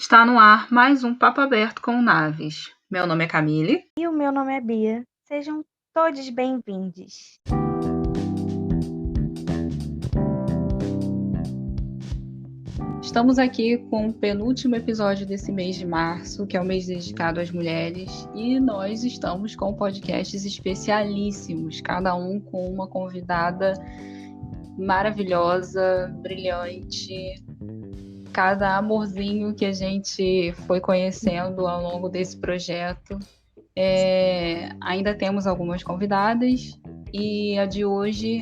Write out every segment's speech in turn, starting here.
Está no ar mais um Papo Aberto com Naves. Meu nome é Camille. E o meu nome é Bia. Sejam todos bem-vindos. Estamos aqui com o penúltimo episódio desse mês de março, que é o mês dedicado às mulheres, e nós estamos com podcasts especialíssimos, cada um com uma convidada maravilhosa, brilhante. Cada amorzinho que a gente foi conhecendo ao longo desse projeto. Ainda temos algumas convidadas e a de hoje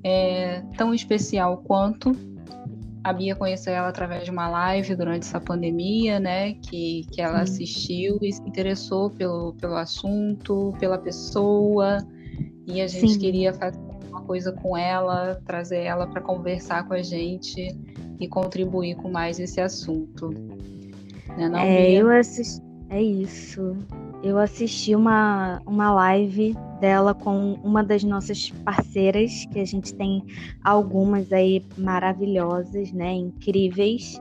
é tão especial quanto. A Bia conheceu ela através de uma live durante essa pandemia, né? Que ela assistiu e se interessou pelo assunto, pela pessoa. E a gente queria fazer uma coisa com ela, trazer ela para conversar com a gente e contribuir com mais esse assunto. Não, Bia? É isso. Eu assisti uma live dela com uma das nossas parceiras, que a gente tem algumas aí maravilhosas, né? Incríveis.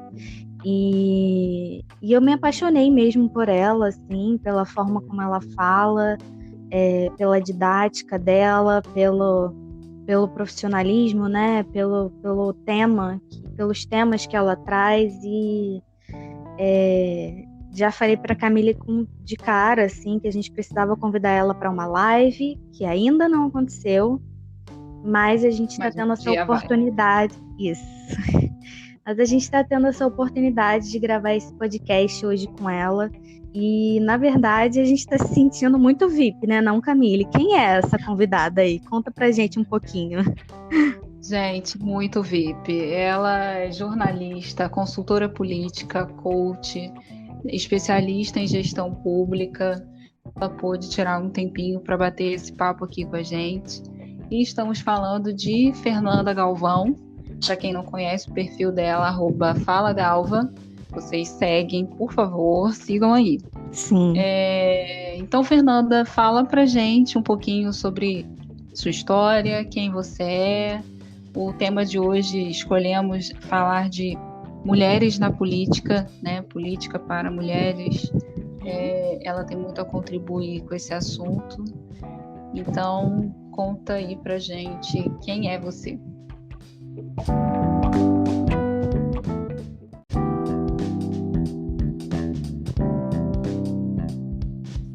E eu me apaixonei mesmo por ela, assim, pela forma como ela fala, pela didática dela, pelo profissionalismo, né? Pelo tema, pelos temas que ela traz. E já falei para Camille de cara, assim, que a gente precisava convidar ela para uma live, que ainda não aconteceu, mas a gente está tendo essa oportunidade. Isso. Mas a gente está tendo essa oportunidade de gravar esse podcast hoje com ela. E, na verdade, a gente está se sentindo muito VIP, né? Não, Camille? Quem é essa convidada aí? Conta pra gente um pouquinho. Gente, muito VIP. Ela é jornalista, consultora política, coach, especialista em gestão pública. Ela pôde tirar um tempinho para bater esse papo aqui com a gente. E estamos falando de Fernanda Galvão. Para quem não conhece o perfil dela, @falagalva. Vocês seguem, por favor, sigam aí. Sim. Então, Fernanda, fala pra gente um pouquinho sobre sua história, quem você é. O tema de hoje escolhemos falar de mulheres na política, né? Política para mulheres. Ela tem muito a contribuir com esse assunto. Então, conta aí pra gente quem é você.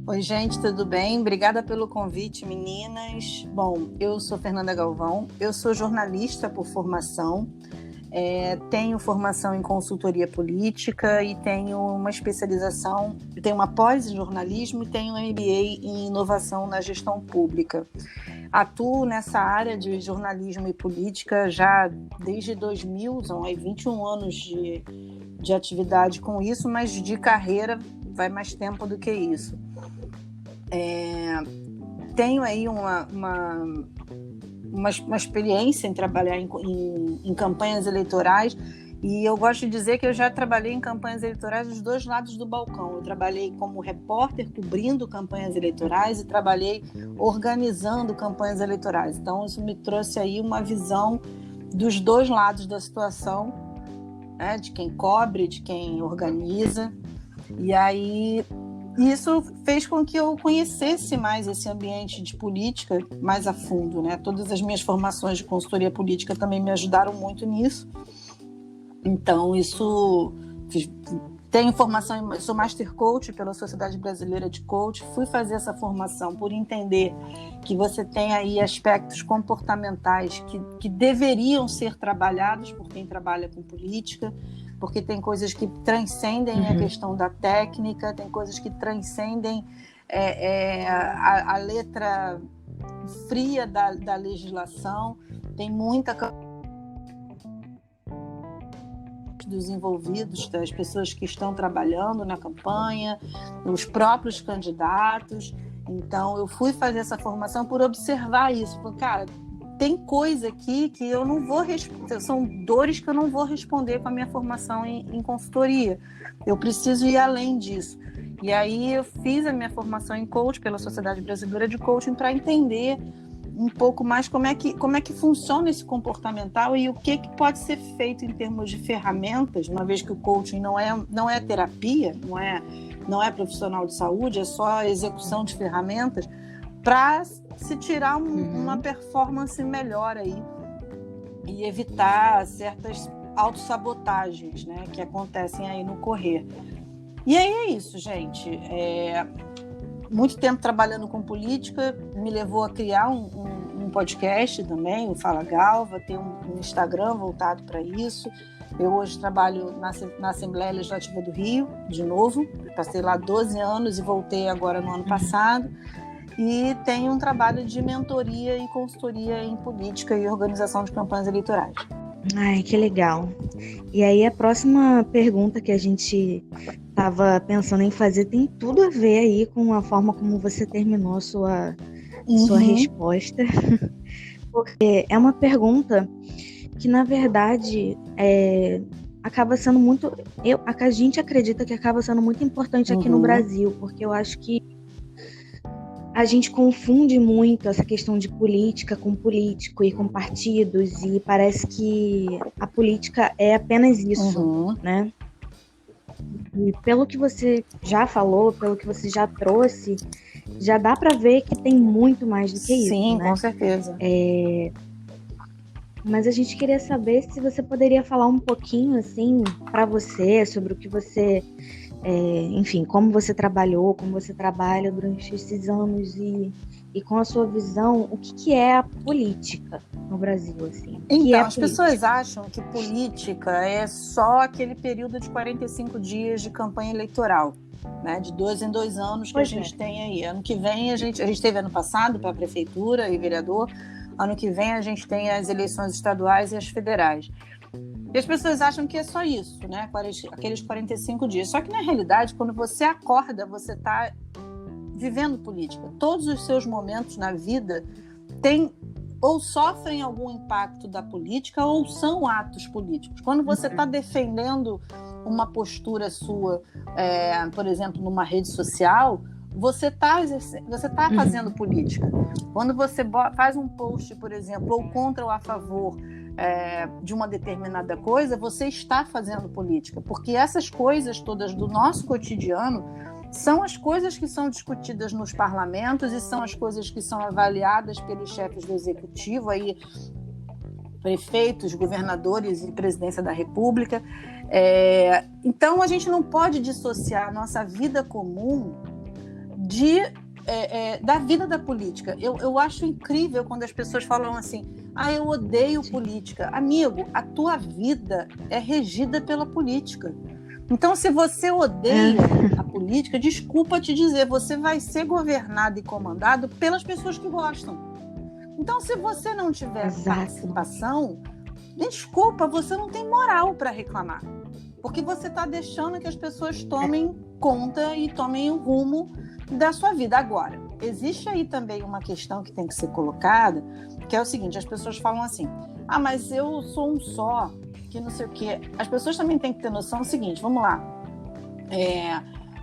Oi, gente, tudo bem? Obrigada pelo convite, meninas. Bom, eu sou Fernanda Galvão, eu sou jornalista por formação, tenho formação em consultoria política e tenho uma especialização, tenho uma pós em jornalismo e tenho um MBA em inovação na gestão pública. Atuo nessa área de jornalismo e política já desde 2000, são 21 anos de atividade com isso, mas de carreira vai mais tempo do que isso. Tenho aí uma experiência em trabalhar em campanhas eleitorais, e eu gosto de dizer que eu já trabalhei em campanhas eleitorais dos dois lados do balcão. Eu trabalhei como repórter cobrindo campanhas eleitorais e trabalhei organizando campanhas eleitorais. Então isso me trouxe aí uma visão dos dois lados da situação, né, de quem cobre, de quem organiza. E aí isso fez com que eu conhecesse mais esse ambiente de política mais a fundo, né? Todas as minhas formações de consultoria política também me ajudaram muito nisso. Então, tenho formação, sou Master Coach pela Sociedade Brasileira de Coach, fui fazer essa formação por entender que você tem aí aspectos comportamentais que deveriam ser trabalhados por quem trabalha com política, porque tem coisas que transcendem a questão da técnica, tem coisas que transcendem a letra fria da legislação, tem muita dos envolvidos, das pessoas que estão trabalhando na campanha, os próprios candidatos. Então, eu fui fazer essa formação por observar isso. Porque, cara, tem coisa aqui que eu não vou responder, são dores que eu não vou responder com a minha formação em consultoria. Eu preciso ir além disso. E aí eu fiz a minha formação em coach pela Sociedade Brasileira de Coaching para entender um pouco mais como é que funciona esse comportamental e o que pode ser feito em termos de ferramentas, uma vez que o coaching não é terapia, não é profissional de saúde, é só a execução de ferramentas para se tirar uma performance melhor aí e evitar certas autossabotagens, né, que acontecem aí no correr. E aí é isso, gente. Muito tempo trabalhando com política me levou a criar um podcast também, o Fala Galva, tem um Instagram voltado para isso. Eu hoje trabalho na Assembleia Legislativa do Rio, de novo. Passei lá 12 anos e voltei agora no ano passado. E tenho um trabalho de mentoria e consultoria em política e organização de campanhas eleitorais. Ai, que legal. E aí a próxima pergunta que a gente estava pensando em fazer tem tudo a ver aí com a forma como você terminou a sua resposta. Porque é uma pergunta que, na verdade, acaba sendo muito... A gente acredita que acaba sendo muito importante aqui no Brasil, porque eu acho que a gente confunde muito essa questão de política com político e com partidos, e parece que a política é apenas isso, né? E pelo que você já falou, pelo que você já trouxe, já dá para ver que tem muito mais do que isso, Sim, né? Com certeza. Mas a gente queria saber se você poderia falar um pouquinho, assim, para você, sobre o que você... enfim, como você trabalhou, como você trabalha durante esses anos e com a sua visão, o que é a política no Brasil, assim? Então, as pessoas acham que política é só aquele período de 45 dias de campanha eleitoral, né? De 2 em 2 anos que a gente tem aí. Ano que vem, a gente teve ano passado para a prefeitura e vereador, ano que vem a gente tem as eleições estaduais e as federais. E as pessoas acham que é só isso, né? Aqueles 45 dias. Só que, na realidade, quando você acorda, você está vivendo política. Todos os seus momentos na vida ou sofrem algum impacto da política ou são atos políticos. Quando você está defendendo uma postura sua, por exemplo, numa rede social, você está fazendo política. Quando você faz um post, por exemplo, ou contra ou a favor de uma determinada coisa, você está fazendo política, porque essas coisas todas do nosso cotidiano são as coisas que são discutidas nos parlamentos e são as coisas que são avaliadas pelos chefes do executivo, aí, prefeitos, governadores e presidência da República. Então, a gente não pode dissociar a nossa vida comum da vida da política. Eu acho incrível quando as pessoas falam assim: eu odeio política. Amigo, a tua vida é regida pela política. Então, se você odeia a política, desculpa te dizer, você vai ser governado e comandado pelas pessoas que gostam. Então, se você não tiver participação, desculpa, você não tem moral para reclamar. Porque você está deixando que as pessoas tomem conta e tomem o rumo da sua vida. Agora, existe aí também uma questão que tem que ser colocada, que é o seguinte: as pessoas falam assim, mas eu sou um só, que não sei o quê. As pessoas também têm que ter noção do seguinte, vamos lá,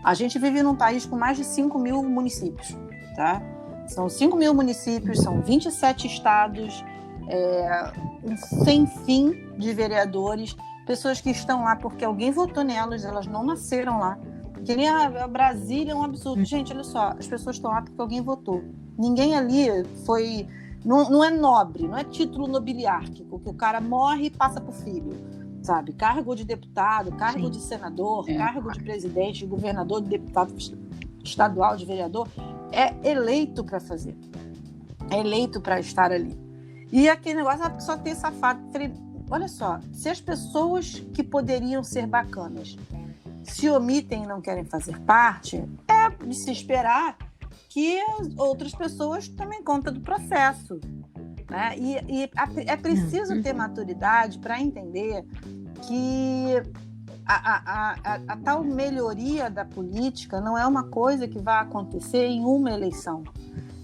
a gente vive num país com mais de 5 mil municípios, tá? São 5 mil municípios, são 27 estados, um sem fim de vereadores, pessoas que estão lá porque alguém votou nelas, elas não nasceram lá. Que nem a Brasília é um absurdo. Gente, olha só, as pessoas estão lá porque alguém votou. Ninguém ali foi... Não é nobre, não é título nobiliárquico, que o cara morre e passa para o filho, sabe? Cargo de deputado, cargo de senador, cargo de presidente, de governador, de deputado estadual, de vereador, é eleito para fazer. É eleito para estar ali. E aquele negócio, porque só tem safado. Falei, olha só, se as pessoas que poderiam ser bacanas se omitem e não querem fazer parte, é de se esperar que outras pessoas tomem conta do processo, né? E é preciso ter maturidade para entender que a tal melhoria da política não é uma coisa que vai acontecer em uma eleição,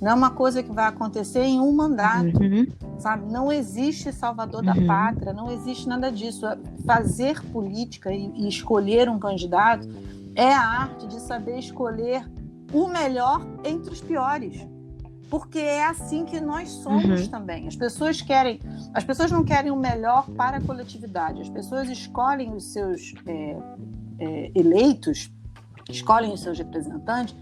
não é uma coisa que vai acontecer em um mandato, sabe? Não existe salvador da pátria, não existe nada disso. Fazer política e escolher um candidato é a arte de saber escolher o melhor entre os piores. porque é assim que nós somos também. As pessoas não querem o melhor para a coletividade. As pessoas escolhem os seus eleitos, escolhem os seus representantes,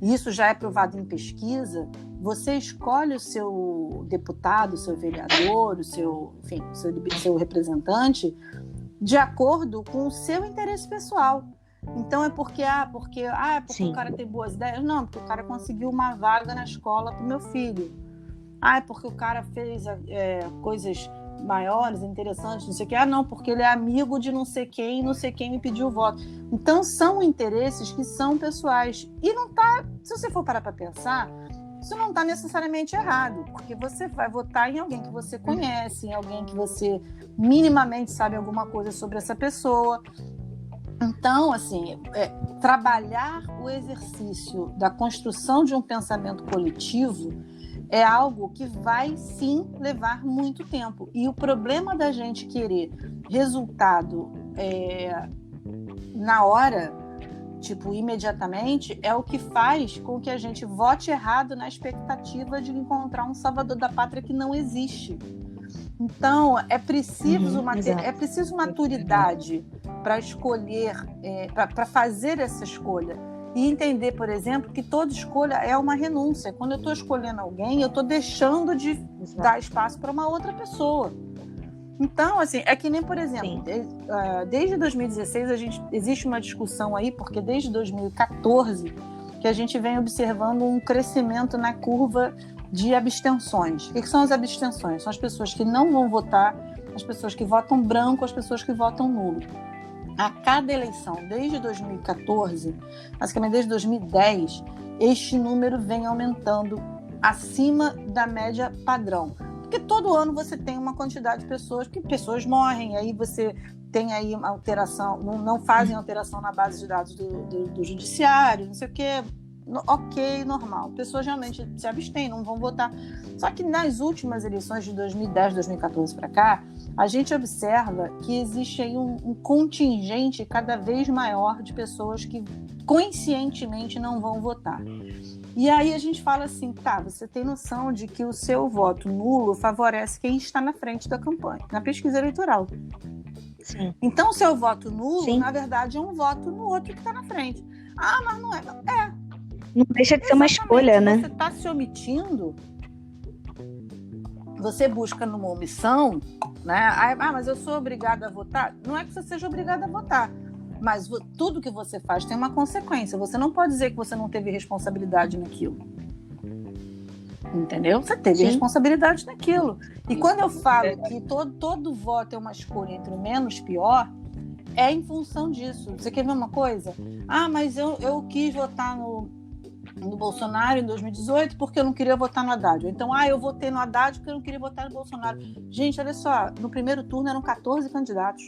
e isso já é provado em pesquisa. Você escolhe o seu deputado, o seu vereador, o seu representante de acordo com o seu interesse pessoal. Então é porque o cara tem boas ideias? Não, porque o cara conseguiu uma vaga na escola para o meu filho. É porque o cara fez coisas maiores, interessantes, não sei o quê. Não, porque ele é amigo de não sei quem me pediu voto. Então são interesses que são pessoais. E não tá, se você for parar para pensar, isso não está necessariamente errado, porque você vai votar em alguém que você conhece, em alguém que você minimamente sabe alguma coisa sobre essa pessoa. Então, assim, trabalhar o exercício da construção de um pensamento coletivo é algo que vai, sim, levar muito tempo. E o problema da gente querer resultado na hora, imediatamente, é o que faz com que a gente vote errado na expectativa de encontrar um salvador da pátria que não existe. Então, é preciso maturidade para escolher, para fazer essa escolha. E entender, por exemplo, que toda escolha é uma renúncia. Quando eu estou escolhendo alguém, eu estou deixando de dar espaço para uma outra pessoa. Então, assim, é que nem, por exemplo, desde 2016 existe uma discussão aí, porque desde 2014 que a gente vem observando um crescimento na curva de abstenções. O que são as abstenções? São as pessoas que não vão votar, as pessoas que votam branco, as pessoas que votam nulo. A cada eleição, desde 2014, basicamente desde 2010, este número vem aumentando acima da média padrão. Porque todo ano você tem uma quantidade de pessoas, que pessoas morrem, aí você tem aí uma alteração, não fazem alteração na base de dados do judiciário, não sei o quê. Ok, normal. Pessoas realmente se abstêm, não vão votar. Só que nas últimas eleições de 2010, 2014 para cá, a gente observa que existe aí um contingente cada vez maior de pessoas que conscientemente não vão votar. E aí a gente fala assim, você tem noção de que o seu voto nulo favorece quem está na frente da campanha, na pesquisa eleitoral. Sim. Então o seu voto nulo, na verdade, é um voto no outro que está na frente. Mas não é. Não deixa de ser uma escolha, né? Você está se omitindo, você busca numa omissão, né? Mas eu sou obrigada a votar. Não é que você seja obrigada a votar, mas tudo que você faz tem uma consequência. Você não pode dizer que você não teve responsabilidade naquilo. Entendeu? Você teve responsabilidade naquilo. E quando eu falo que todo voto é uma escolha entre o menos pior, é em função disso. Você quer ver uma coisa? Mas eu quis votar no Bolsonaro em 2018 porque eu não queria votar no Haddad. Então, eu votei no Haddad porque eu não queria votar no Bolsonaro. Gente, olha só, no primeiro turno eram 14 candidatos.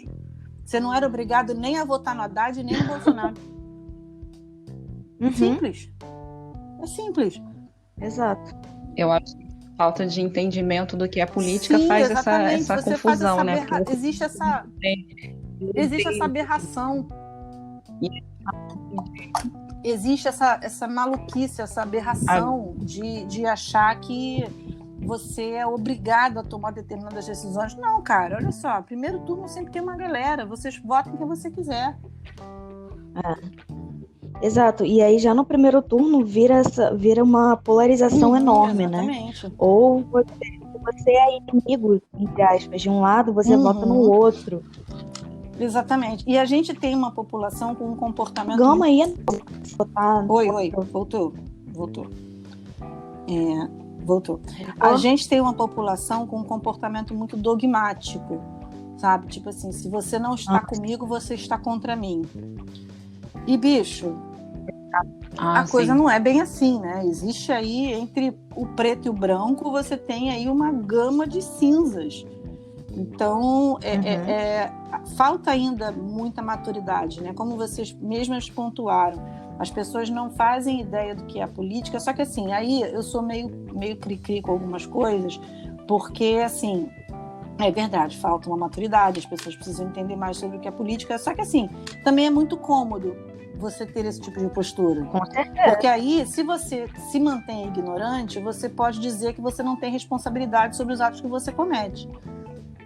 Você não era obrigado nem a votar no Haddad nem no Bolsonaro. Simples. É simples. Exato. Eu acho que falta de entendimento do que é política faz essa confusão, né? Existe essa aberração. Existe essa maluquice, essa aberração de achar que você é obrigado a tomar determinadas decisões. Não, cara, olha só, primeiro turno sempre tem uma galera, vocês votem quem você quiser. Exato, e aí já no primeiro turno vira uma polarização enorme, exatamente. Né? Ou você é inimigo, entre aspas, de um lado, você vota no outro. Exatamente. E a gente tem uma população com um comportamento... Gama aí é... Oi, voltou. Voltou. A gente tem uma população com um comportamento muito dogmático, sabe? Tipo assim, se você não está comigo, você está contra mim. E, bicho, a coisa não é bem assim, né? Existe aí, entre o preto e o branco, você tem aí uma gama de cinzas. Então, falta ainda muita maturidade, né? Como vocês mesmas pontuaram, as pessoas não fazem ideia do que é a política, só que assim, aí eu sou meio cri-cri com algumas coisas, porque assim, é verdade, falta uma maturidade, as pessoas precisam entender mais sobre o que é política, só que assim, também é muito cômodo você ter esse tipo de postura. Com certeza. Porque aí, se você se mantém ignorante, você pode dizer que você não tem responsabilidade sobre os atos que você comete.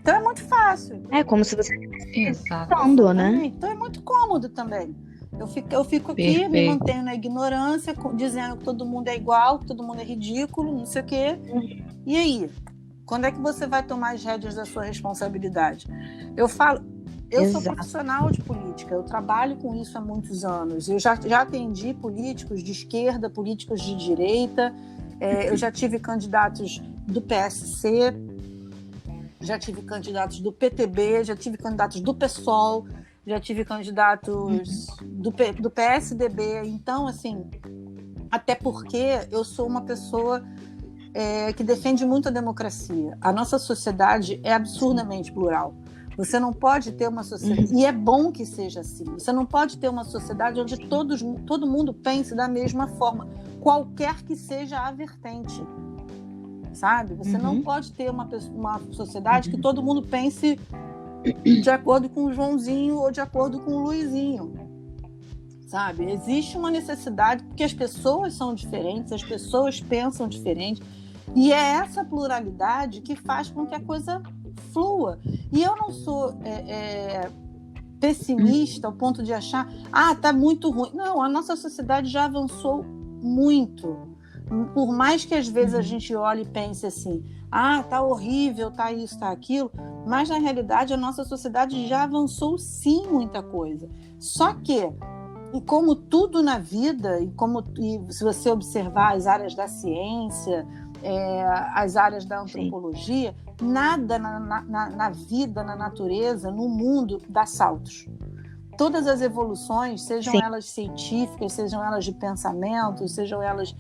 Então é muito fácil. É como se você Exato. estivesse, né? Então é muito cômodo também. Eu fico aqui, Perfeito. me mantenho na ignorância, dizendo que todo mundo é igual, que todo mundo é ridículo, não sei o quê. E aí? Quando é que você vai tomar as rédeas da sua responsabilidade? Eu sou Exato. profissional de política, eu trabalho com isso há muitos anos. Eu já atendi políticos de esquerda, políticos de direita, eu já tive candidatos do PSC, já tive candidatos do PTB, já tive candidatos do PSOL, já tive candidatos do PSDB. Então, assim, até porque eu sou uma pessoa que defende muito a democracia. A nossa sociedade é absurdamente plural. Você não pode ter uma sociedade, e é bom que seja assim, você não pode ter uma sociedade onde todo mundo pense da mesma forma, qualquer que seja a vertente. Sabe? Você não pode ter uma sociedade que todo mundo pense de acordo com o Joãozinho ou de acordo com o Luizinho. Sabe? Existe uma necessidade, porque as pessoas são diferentes, as pessoas pensam diferente, e é essa pluralidade que faz com que a coisa flua. E eu não sou pessimista ao ponto de achar, tá muito ruim. Não, a nossa sociedade já avançou muito. Por mais que às vezes a gente olhe e pense assim, tá horrível, tá isso, tá aquilo, mas na realidade a nossa sociedade já avançou sim muita coisa. Só que, e como tudo na vida, e se você observar as áreas da ciência, as áreas da antropologia, nada na vida, na natureza, no mundo dá saltos. Todas as evoluções, sejam elas científicas, sejam elas de pensamento, sejam elas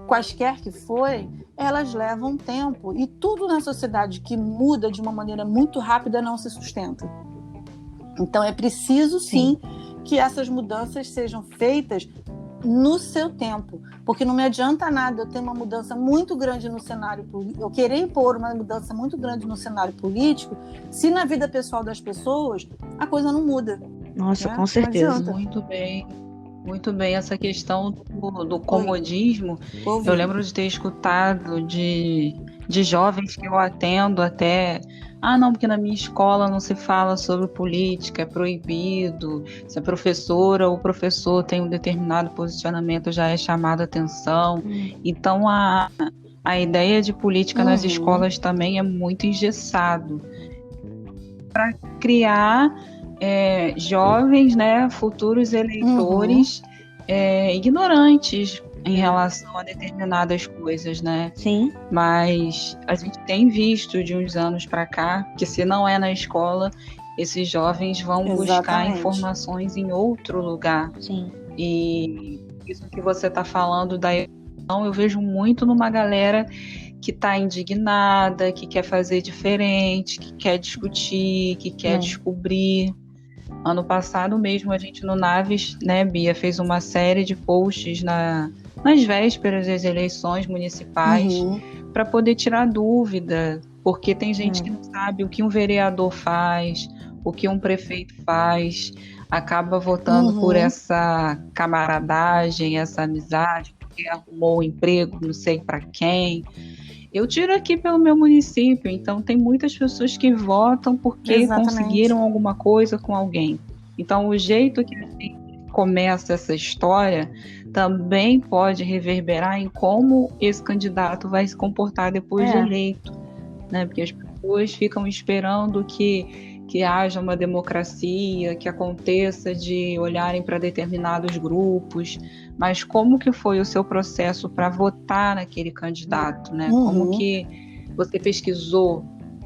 quaisquer que forem, elas levam tempo. E tudo na sociedade que muda de uma maneira muito rápida não se sustenta. Então é preciso, sim, que essas mudanças sejam feitas no seu tempo. Porque não me adianta nada eu ter uma mudança muito grande no cenário político, eu querer impor uma mudança muito grande no cenário político, se na vida pessoal das pessoas a coisa não muda. Nossa, com certeza. Muito bem, essa questão do comodismo. Eu lembro de ter escutado de jovens que eu atendo até, não, porque na minha escola não se fala sobre política, é proibido, se a professora ou o professor tem um determinado posicionamento já é chamado a atenção. Então a ideia de política nas escolas também é muito engessado para criar jovens, né, futuros eleitores ignorantes em relação a determinadas coisas, né? Sim. Mas a gente tem visto de uns anos para cá que, se não é na escola, esses jovens vão buscar informações em outro lugar. Sim. E isso que você está falando da educação, eu vejo muito numa galera que está indignada, que quer fazer diferente, que quer discutir, que quer descobrir. Ano passado mesmo, a gente no Naves, né, Bia, fez uma série de posts nas vésperas das eleições municipais para poder tirar dúvida, porque tem gente que não sabe o que um vereador faz, o que um prefeito faz, acaba votando por essa camaradagem, essa amizade, porque arrumou um emprego, não sei para quem. Eu tiro aqui pelo meu município, então tem muitas pessoas que votam porque conseguiram alguma coisa com alguém. Então o jeito que a gente começa essa história também pode reverberar em como esse candidato vai se comportar depois de eleito, né? Porque as pessoas ficam esperando que haja uma democracia, que aconteça de olharem para determinados grupos, mas como que foi o seu processo para votar naquele candidato, né? Como que você pesquisou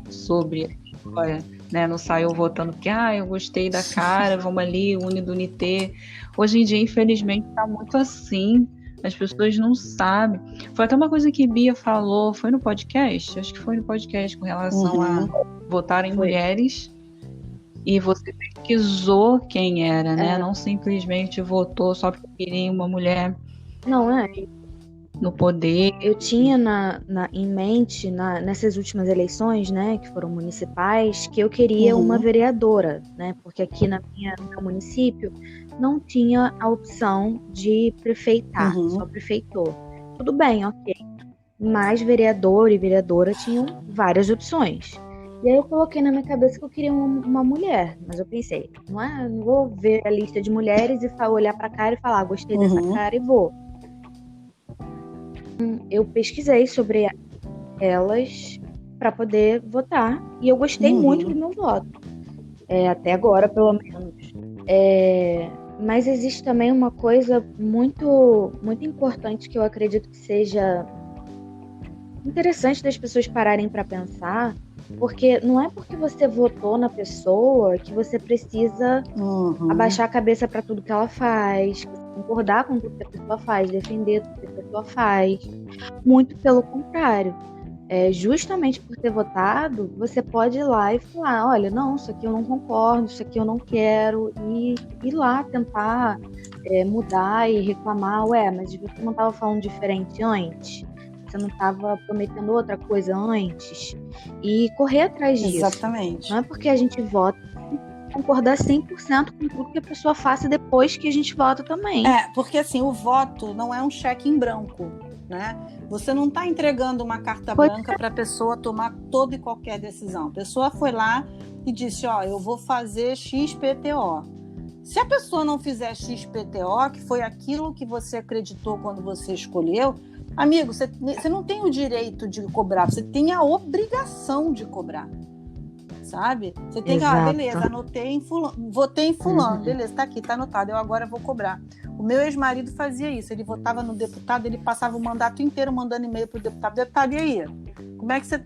sobre a história, né? Não saiu votando porque, eu gostei da cara, vamos ali, unido, unité. Hoje em dia, infelizmente, está muito assim. As pessoas não sabem. Foi até uma coisa que Bia falou, foi no podcast? Acho que foi no podcast com relação a votar em mulheres. E você pesquisou quem era, né? Não simplesmente votou só porque queria uma mulher. Não, no poder. Eu tinha em mente, nessas últimas eleições, né, que foram municipais, que eu queria uma vereadora, né, porque aqui no meu município não tinha a opção de prefeitar, só prefeitor. Tudo bem, ok. Mas vereador e vereadora tinham várias opções. E aí eu coloquei na minha cabeça que eu queria uma mulher, mas eu pensei, não vou ver a lista de mulheres e olhar pra cara e falar, gostei dessa cara e vou. Eu pesquisei sobre elas para poder votar e eu gostei muito do meu voto, até agora pelo menos. Mas existe também uma coisa muito, muito importante que eu acredito que seja interessante das pessoas pararem para pensar, porque não é porque você votou na pessoa que você precisa abaixar a cabeça para tudo que ela faz, concordar com tudo que a pessoa faz, defender tudo que a pessoa faz. Muito pelo contrário. Justamente por ter votado, você pode ir lá e falar, olha, não, isso aqui eu não concordo, isso aqui eu não quero, e ir lá tentar mudar e reclamar, mas você não estava falando diferente antes? Você não estava prometendo outra coisa antes? E correr atrás disso. Exatamente. Não é porque a gente vota concordar 100% com tudo que a pessoa faça depois que a gente vota também. Porque assim, o voto não é um cheque em branco, né? Você não está entregando uma carta branca para a pessoa tomar toda e qualquer decisão. A pessoa foi lá e disse, eu vou fazer XPTO. Se a pessoa não fizer XPTO, que foi aquilo que você acreditou quando você escolheu, amigo, você não tem o direito de cobrar, você tem a obrigação de cobrar, sabe? Você tem que, beleza, anotei em fulano, votei em fulano, beleza, tá aqui, tá anotado, eu agora vou cobrar. O meu ex-marido fazia isso, ele votava no deputado, ele passava o mandato inteiro mandando e-mail pro deputado, e aí? Como é que você...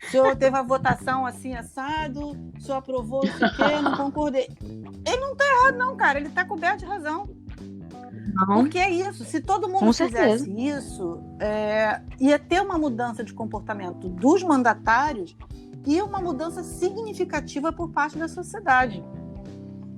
O senhor teve a votação assim, assado, o senhor aprovou isso aqui, eu não concordei. Ele não tá errado não, cara, ele tá coberto de razão. Não. Porque é isso, se todo mundo fizesse isso, ia ter uma mudança de comportamento dos mandatários e uma mudança significativa por parte da sociedade.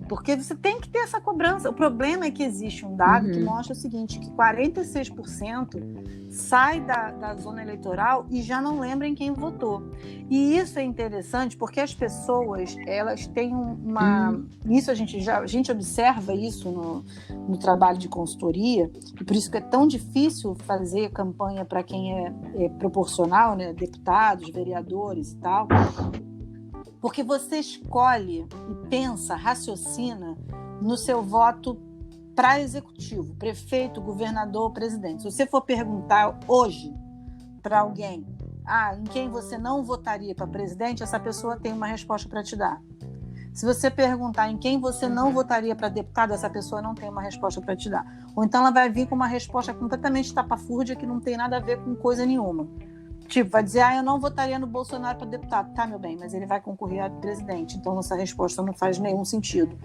Porque você tem que ter essa cobrança. O problema é que existe um dado que mostra o seguinte, que 46% sai da zona eleitoral e já não lembra em quem votou. E isso é interessante porque as pessoas, elas têm isso a gente observa isso no trabalho de consultoria, e por isso que é tão difícil fazer campanha para quem é proporcional, né? Deputados, vereadores e tal. Porque você escolhe e pensa, raciocina no seu voto para executivo, prefeito, governador, presidente. Se você for perguntar hoje para alguém, em quem você não votaria para presidente, essa pessoa tem uma resposta para te dar. Se você perguntar em quem você não votaria para deputado, essa pessoa não tem uma resposta para te dar. Ou então ela vai vir com uma resposta completamente estapafúrdia que não tem nada a ver com coisa nenhuma. Tipo, vai dizer, eu não votaria no Bolsonaro para deputado. Tá, meu bem, mas ele vai concorrer a presidente. Então, essa resposta não faz nenhum sentido.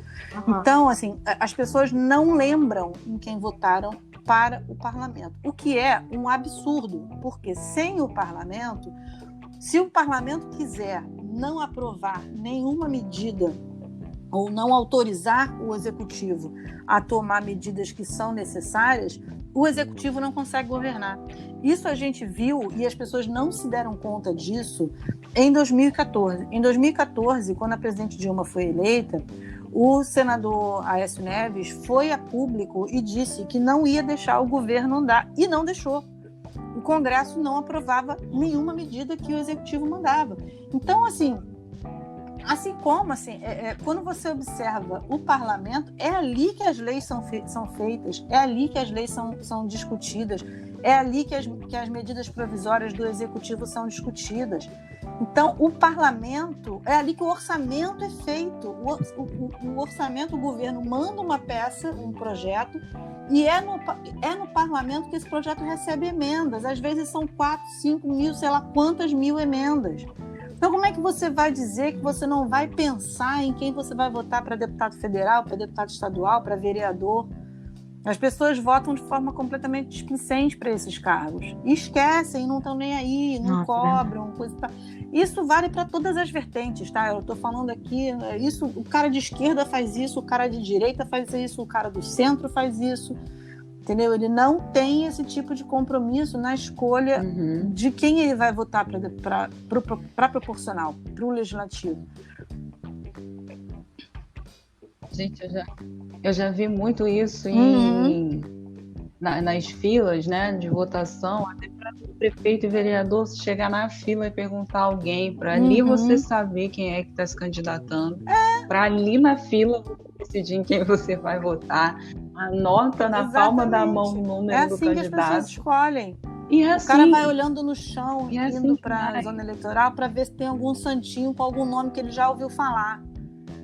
Então, assim, as pessoas não lembram em quem votaram para o parlamento. O que é um absurdo, porque sem o parlamento, se o parlamento quiser não aprovar nenhuma medida ou não autorizar o executivo a tomar medidas que são necessárias, o executivo não consegue governar. Isso a gente viu e as pessoas não se deram conta disso em 2014. Em 2014, quando a presidente Dilma foi eleita, o senador Aécio Neves foi a público e disse que não ia deixar o governo andar, e não deixou. O Congresso não aprovava nenhuma medida que o executivo mandava. Então, assim como quando você observa o parlamento, é ali que as leis são feitas, é ali que as leis são discutidas, é ali que as medidas provisórias do executivo são discutidas. Então, o parlamento, é ali que o orçamento é feito. O orçamento, o governo manda uma peça, um projeto, e é no parlamento que esse projeto recebe emendas. Às vezes são 4, 5 mil, sei lá quantas mil emendas. Então, como é que você vai dizer que você não vai pensar em quem você vai votar para deputado federal, para deputado estadual, para vereador? As pessoas votam de forma completamente displicente para esses cargos. E esquecem, não estão nem aí, não cobram, coisa e tal. Isso vale para todas as vertentes, tá? Eu estou falando aqui, o cara de esquerda faz isso, o cara de direita faz isso, o cara do centro faz isso. entendeu? Ele não tem esse tipo de compromisso na escolha de quem ele vai votar para proporcional, para o legislativo. Gente, eu já vi muito isso nas filas, né, de votação, até para o prefeito e vereador chegar na fila e perguntar a alguém, para ali você saber quem é que está se candidatando, para ali na fila decidir em quem você vai votar, anota na palma da mão o número do candidato. É assim que as pessoas escolhem. E o assim, cara vai olhando no chão, e indo assim para a zona eleitoral para ver se tem algum santinho com algum nome que ele já ouviu falar.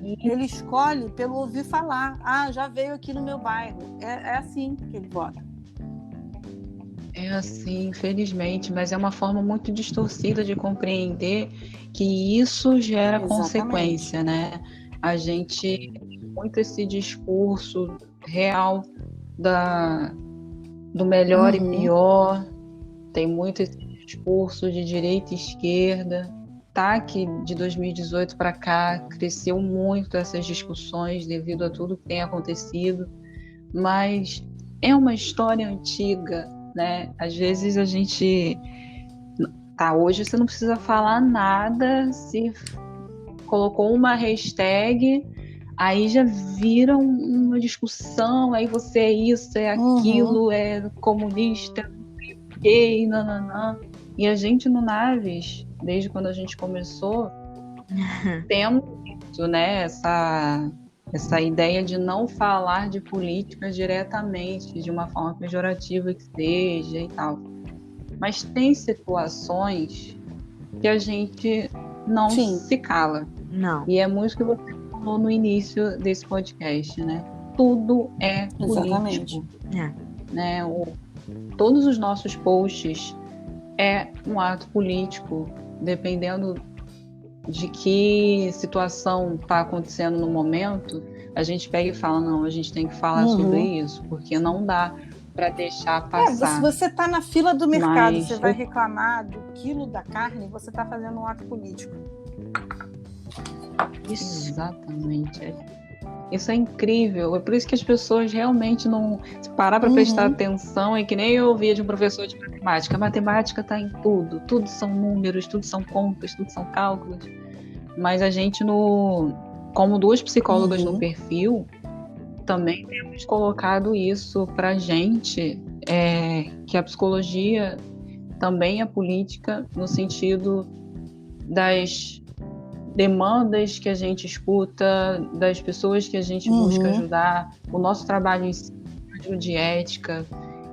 Ele escolhe pelo ouvir falar. Ah, já veio aqui no meu bairro. É assim que ele vota. É assim, infelizmente, mas é uma forma muito distorcida de compreender que isso gera consequência, né? A gente tem muito esse discurso real do melhor e pior, tem muito esse discurso de direita e esquerda. Tá que de 2018 para cá cresceu muito essas discussões devido a tudo que tem acontecido, mas é uma história antiga, né? Às vezes a gente hoje você não precisa falar nada, se colocou uma hashtag, aí já vira uma discussão, aí você é isso, é aquilo, é comunista, gay, nananã. E a gente no Naves, desde quando a gente começou, temos isso, né? Essa ideia de não falar de política diretamente, de uma forma pejorativa que seja e tal. Mas tem situações que a gente não se cala. Não. E é muito o que você falou no início desse podcast, né? Tudo é político. Né? Todos os nossos posts é um ato político, dependendo de que situação está acontecendo no momento, a gente pega e fala, não, a gente tem que falar sobre isso, porque não dá para deixar passar. Se você está na fila do mercado, você vai reclamar do quilo da carne, você está fazendo um ato político. Isso. Exatamente. Isso é incrível. É por isso que as pessoas realmente não... Se parar para prestar atenção, é que nem eu ouvia de um professor de matemática. A matemática está em tudo. Tudo são números, tudo são contas, tudo são cálculos. Mas a gente, como duas psicólogas no perfil, também temos colocado isso para a gente, que a psicologia também é política no sentido das demandas que a gente escuta, das pessoas que a gente busca ajudar, o nosso trabalho em si, de ética,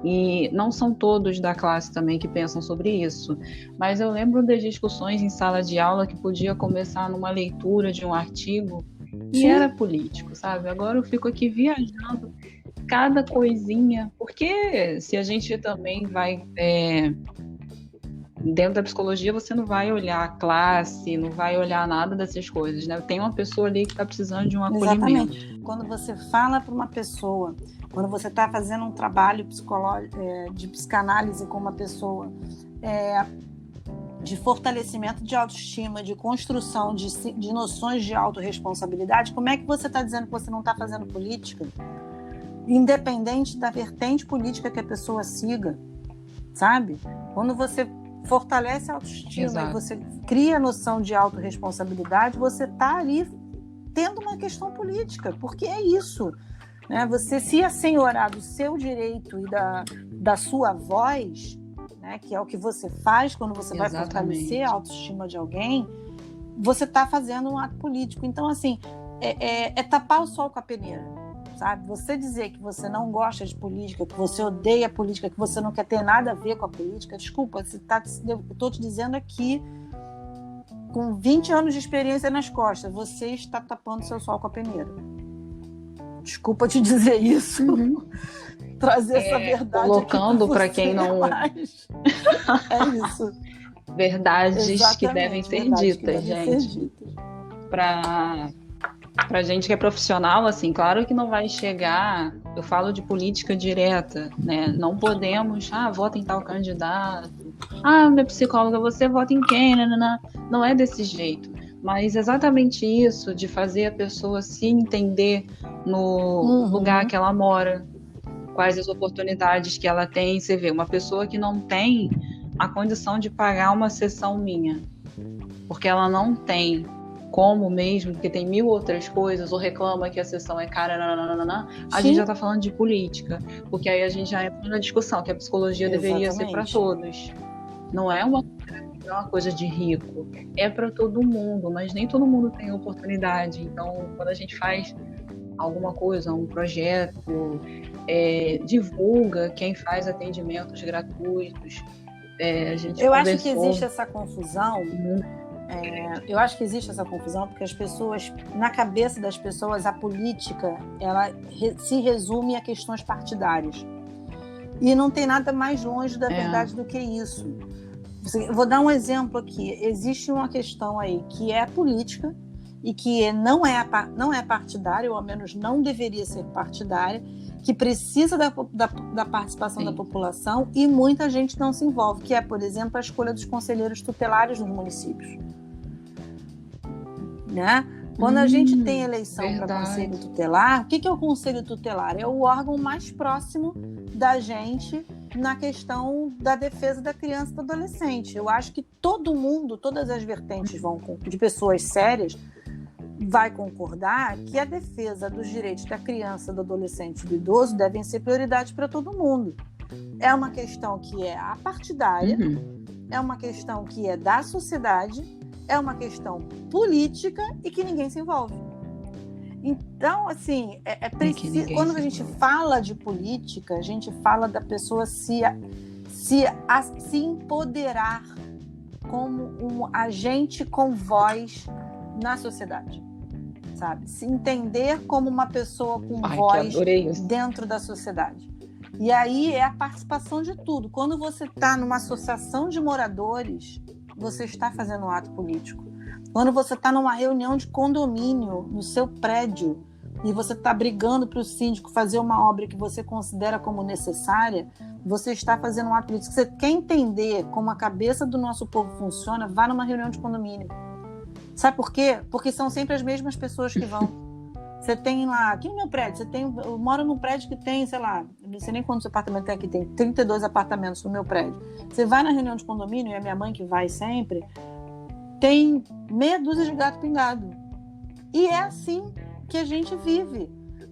e não são todos da classe também que pensam sobre isso, mas eu lembro das discussões em sala de aula que podia começar numa leitura de um artigo e era político, sabe? Agora eu fico aqui viajando cada coisinha, porque se a gente também vai... dentro da psicologia você não vai olhar a classe, não vai olhar nada dessas coisas, né? Tem uma pessoa ali que está precisando de um acolhimento. Exatamente. Quando você fala para uma pessoa, quando você está fazendo um trabalho psicológico, de psicanálise com uma pessoa, de fortalecimento de autoestima, de construção de noções de autorresponsabilidade, como é que você está dizendo que você não está fazendo política? Independente da vertente política que a pessoa siga, sabe? Quando você fortalece a autoestima e você cria a noção de autorresponsabilidade, você está ali tendo uma questão política, porque é isso, né? Você se assenhorar do seu direito e da sua voz, né, que é o que você faz quando você vai fortalecer a autoestima de alguém, você está fazendo um ato político. Então, assim, é tapar o sol com a peneira, sabe? Você dizer que você não gosta de política, que você odeia a política, que você não quer ter nada a ver com a política, desculpa, eu estou te dizendo aqui, com 20 anos de experiência nas costas, você está tapando seu sol com a peneira. Desculpa te dizer isso. Trazer essa verdade colocando para quem não... É isso. Verdades que devem ser ditas, gente. Para gente que é profissional, assim, claro que não vai chegar... Eu falo de política direta, né? Não podemos... vota em tal candidato. Minha psicóloga, você vota em quem? Não é desse jeito. Mas exatamente isso, de fazer a pessoa se entender no lugar que ela mora, quais as oportunidades que ela tem. Você vê, uma pessoa que não tem a condição de pagar uma sessão minha, porque ela não tem como mesmo, porque tem 1000 outras coisas, ou reclama que a sessão é cara, nananana, a gente já está falando de política, porque aí a gente já entra na discussão que a psicologia deveria ser para todos. Não é uma coisa de rico, é para todo mundo, mas nem todo mundo tem oportunidade. Então, quando a gente faz alguma coisa, um projeto, divulga quem faz atendimentos gratuitos. Eu acho que existe essa confusão. Eu acho que existe essa confusão porque as pessoas, na cabeça das pessoas, a política ela se resume a questões partidárias. E não tem nada mais longe da verdade do que isso. Eu vou dar um exemplo aqui. Existe uma questão aí que é política e que não é partidária, ou ao menos não deveria ser partidária, que precisa da participação da população e muita gente não se envolve, que é, por exemplo, a escolha dos conselheiros tutelares nos municípios. Né? Quando a gente tem eleição para conselho tutelar, o que é o conselho tutelar? É o órgão mais próximo da gente na questão da defesa da criança e do adolescente. Eu acho que todo mundo, todas as vertentes de pessoas sérias, vai concordar que a defesa dos direitos da criança, do adolescente e do idoso devem ser prioridade para todo mundo. É uma questão que é apartidária, é uma questão que é da sociedade, é uma questão política e que ninguém se envolve. Então, assim, preciso, quando a gente fala de política, a gente fala da pessoa se empoderar como um agente com voz na sociedade, sabe? Se entender como uma pessoa com voz dentro da sociedade. E aí é a participação de tudo. Quando você está numa associação de moradores, você está fazendo um ato político. Quando você está numa reunião de condomínio no seu prédio e você está brigando para o síndico fazer uma obra que você considera como necessária, você está fazendo um ato político. Você quer entender como a cabeça do nosso povo funciona, vá numa reunião de condomínio. Sabe por quê? Porque são sempre as mesmas pessoas que vão. Você tem lá, aqui no meu prédio, eu moro num prédio que tem, sei lá, não sei nem quantos apartamentos tem aqui, tem 32 apartamentos no meu prédio. Você vai na reunião de condomínio, e a minha mãe que vai sempre, tem meia dúzia de gato pingado. E é assim que a gente vive.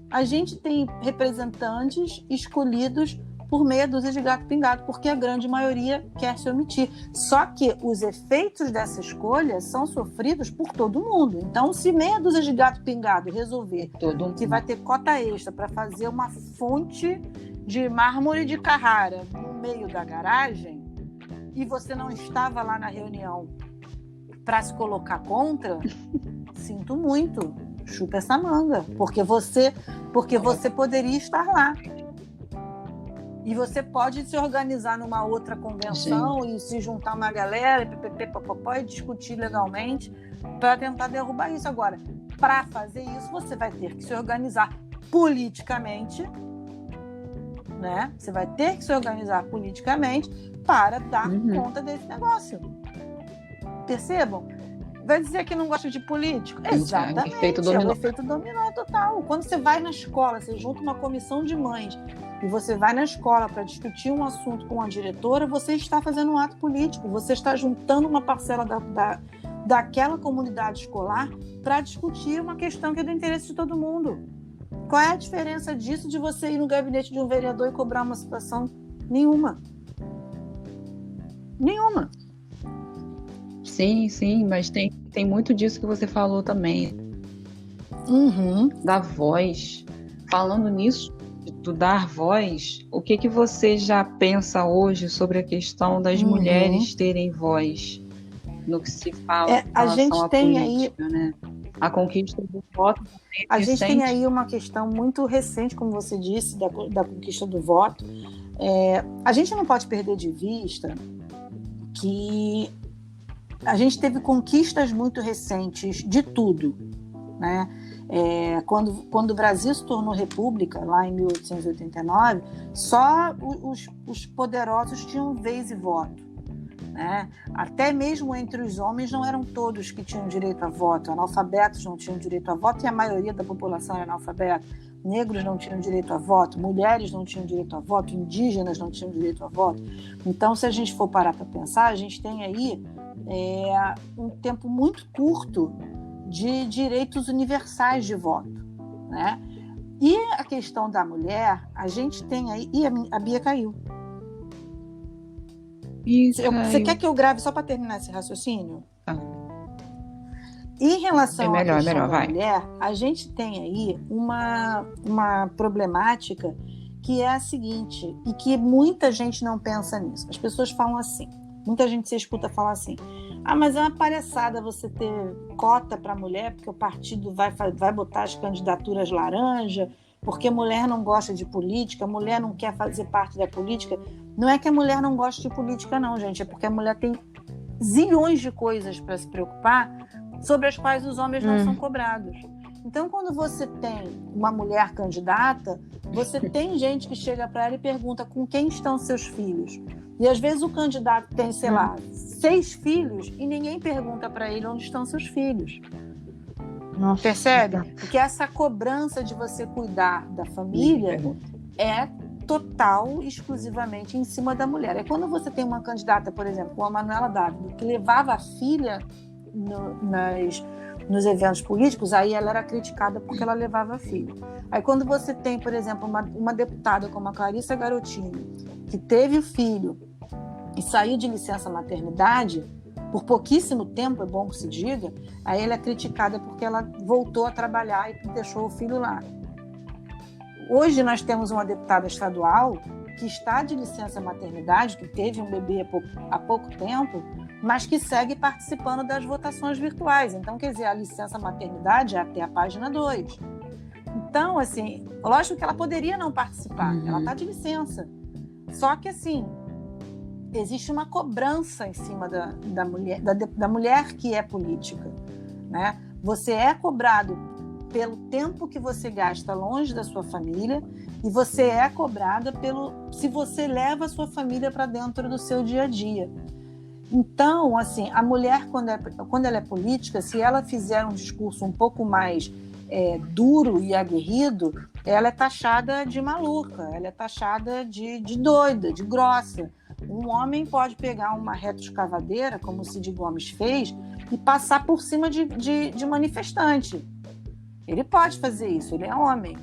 A gente tem representantes escolhidos por meia dúzia de gato pingado, porque a grande maioria quer se omitir. Só que os efeitos dessa escolha são sofridos por todo mundo. Então, se meia dúzia de gato pingado resolver que vai ter cota extra para fazer uma fonte de mármore de Carrara no meio da garagem, e você não estava lá na reunião para se colocar contra, sinto muito, chupa essa manga, porque você poderia estar lá. E você pode se organizar numa outra convenção e se juntar uma galera e discutir legalmente para tentar derrubar isso. Agora, para fazer isso, você vai ter que se organizar politicamente, né? Você vai ter que se organizar politicamente para dar conta desse negócio. Percebam? Vai dizer que não gosta de político? Exatamente, é o efeito dominó total. Quando você vai na escola, você junta uma comissão de mães e você vai na escola para discutir um assunto com a diretora, você está fazendo um ato político, você está juntando uma parcela daquela comunidade escolar para discutir uma questão que é do interesse de todo mundo. Qual é a diferença disso de você ir no gabinete de um vereador e cobrar uma situação? Nenhuma. Nenhuma. Sim, mas tem muito disso que você falou também. Da voz. Falando nisso, do dar voz, o que você já pensa hoje sobre a questão das mulheres terem voz no que se fala em relação a gente tem política, aí, né? A conquista do voto. A gente tem aí uma questão muito recente, como você disse, da conquista do voto. A gente não pode perder de vista que a gente teve conquistas muito recentes de tudo, né? Quando o Brasil se tornou república, lá em 1889, só os poderosos tinham vez e voto. né? Até mesmo entre os homens não eram todos que tinham direito a voto, analfabetos não tinham direito a voto e a maioria da população era analfabeta, negros não tinham direito a voto, mulheres não tinham direito a voto, indígenas não tinham direito a voto. Então, se a gente for parar para pensar, a gente tem aí um tempo muito curto de direitos universais de voto, né? E a questão da mulher, a gente tem aí... E a Bia caiu. Você quer que eu grave só para terminar esse raciocínio? Tá. Em relação à questão da vai. mulher, a gente tem aí uma problemática que é a seguinte, e que muita gente não pensa nisso. As pessoas falam assim, muita gente se escuta falar assim, mas é uma palhaçada você ter cota para mulher, porque o partido vai botar as candidaturas laranja, porque mulher não gosta de política, mulher não quer fazer parte da política. Não é que a mulher não gosta de política, não, gente, é porque a mulher tem zilhões de coisas para se preocupar sobre as quais os homens não são cobrados. Então, quando você tem uma mulher candidata, você tem gente que chega para ela e pergunta com quem estão seus filhos. E às vezes o candidato tem, sei lá, 6 filhos e ninguém pergunta para ele onde estão seus filhos. Nossa, percebe? Porque essa cobrança de você cuidar da família é total, exclusivamente em cima da mulher. É quando você tem uma candidata, por exemplo, como a Manuela Dávila, que levava a filha nos eventos políticos, aí ela era criticada porque ela levava a filha. Aí quando você tem, por exemplo, uma deputada como a Clarissa Garotinho, que teve o filho e saiu de licença maternidade, por pouquíssimo tempo, é bom que se diga, aí ela é criticada porque ela voltou a trabalhar e deixou o filho lá. Hoje nós temos uma deputada estadual que está de licença maternidade, que teve um bebê há pouco tempo, mas que segue participando das votações virtuais. Então, quer dizer, a licença maternidade é até a página 2. Então, assim, lógico que ela poderia não participar, ela está de licença. Só que, assim, existe uma cobrança em cima da mulher que é política, né? Você é cobrado pelo tempo que você gasta longe da sua família e você é cobrada se você leva a sua família para dentro do seu dia a dia. Então, assim, a mulher, quando ela é política, se ela fizer um discurso um pouco mais duro e aguerrido, ela é taxada de maluca, ela é taxada de doida, de grossa. Um homem pode pegar uma retroescavadeira, como o Cid Gomes fez, e passar por cima de manifestante. Ele pode fazer isso, ele é homem,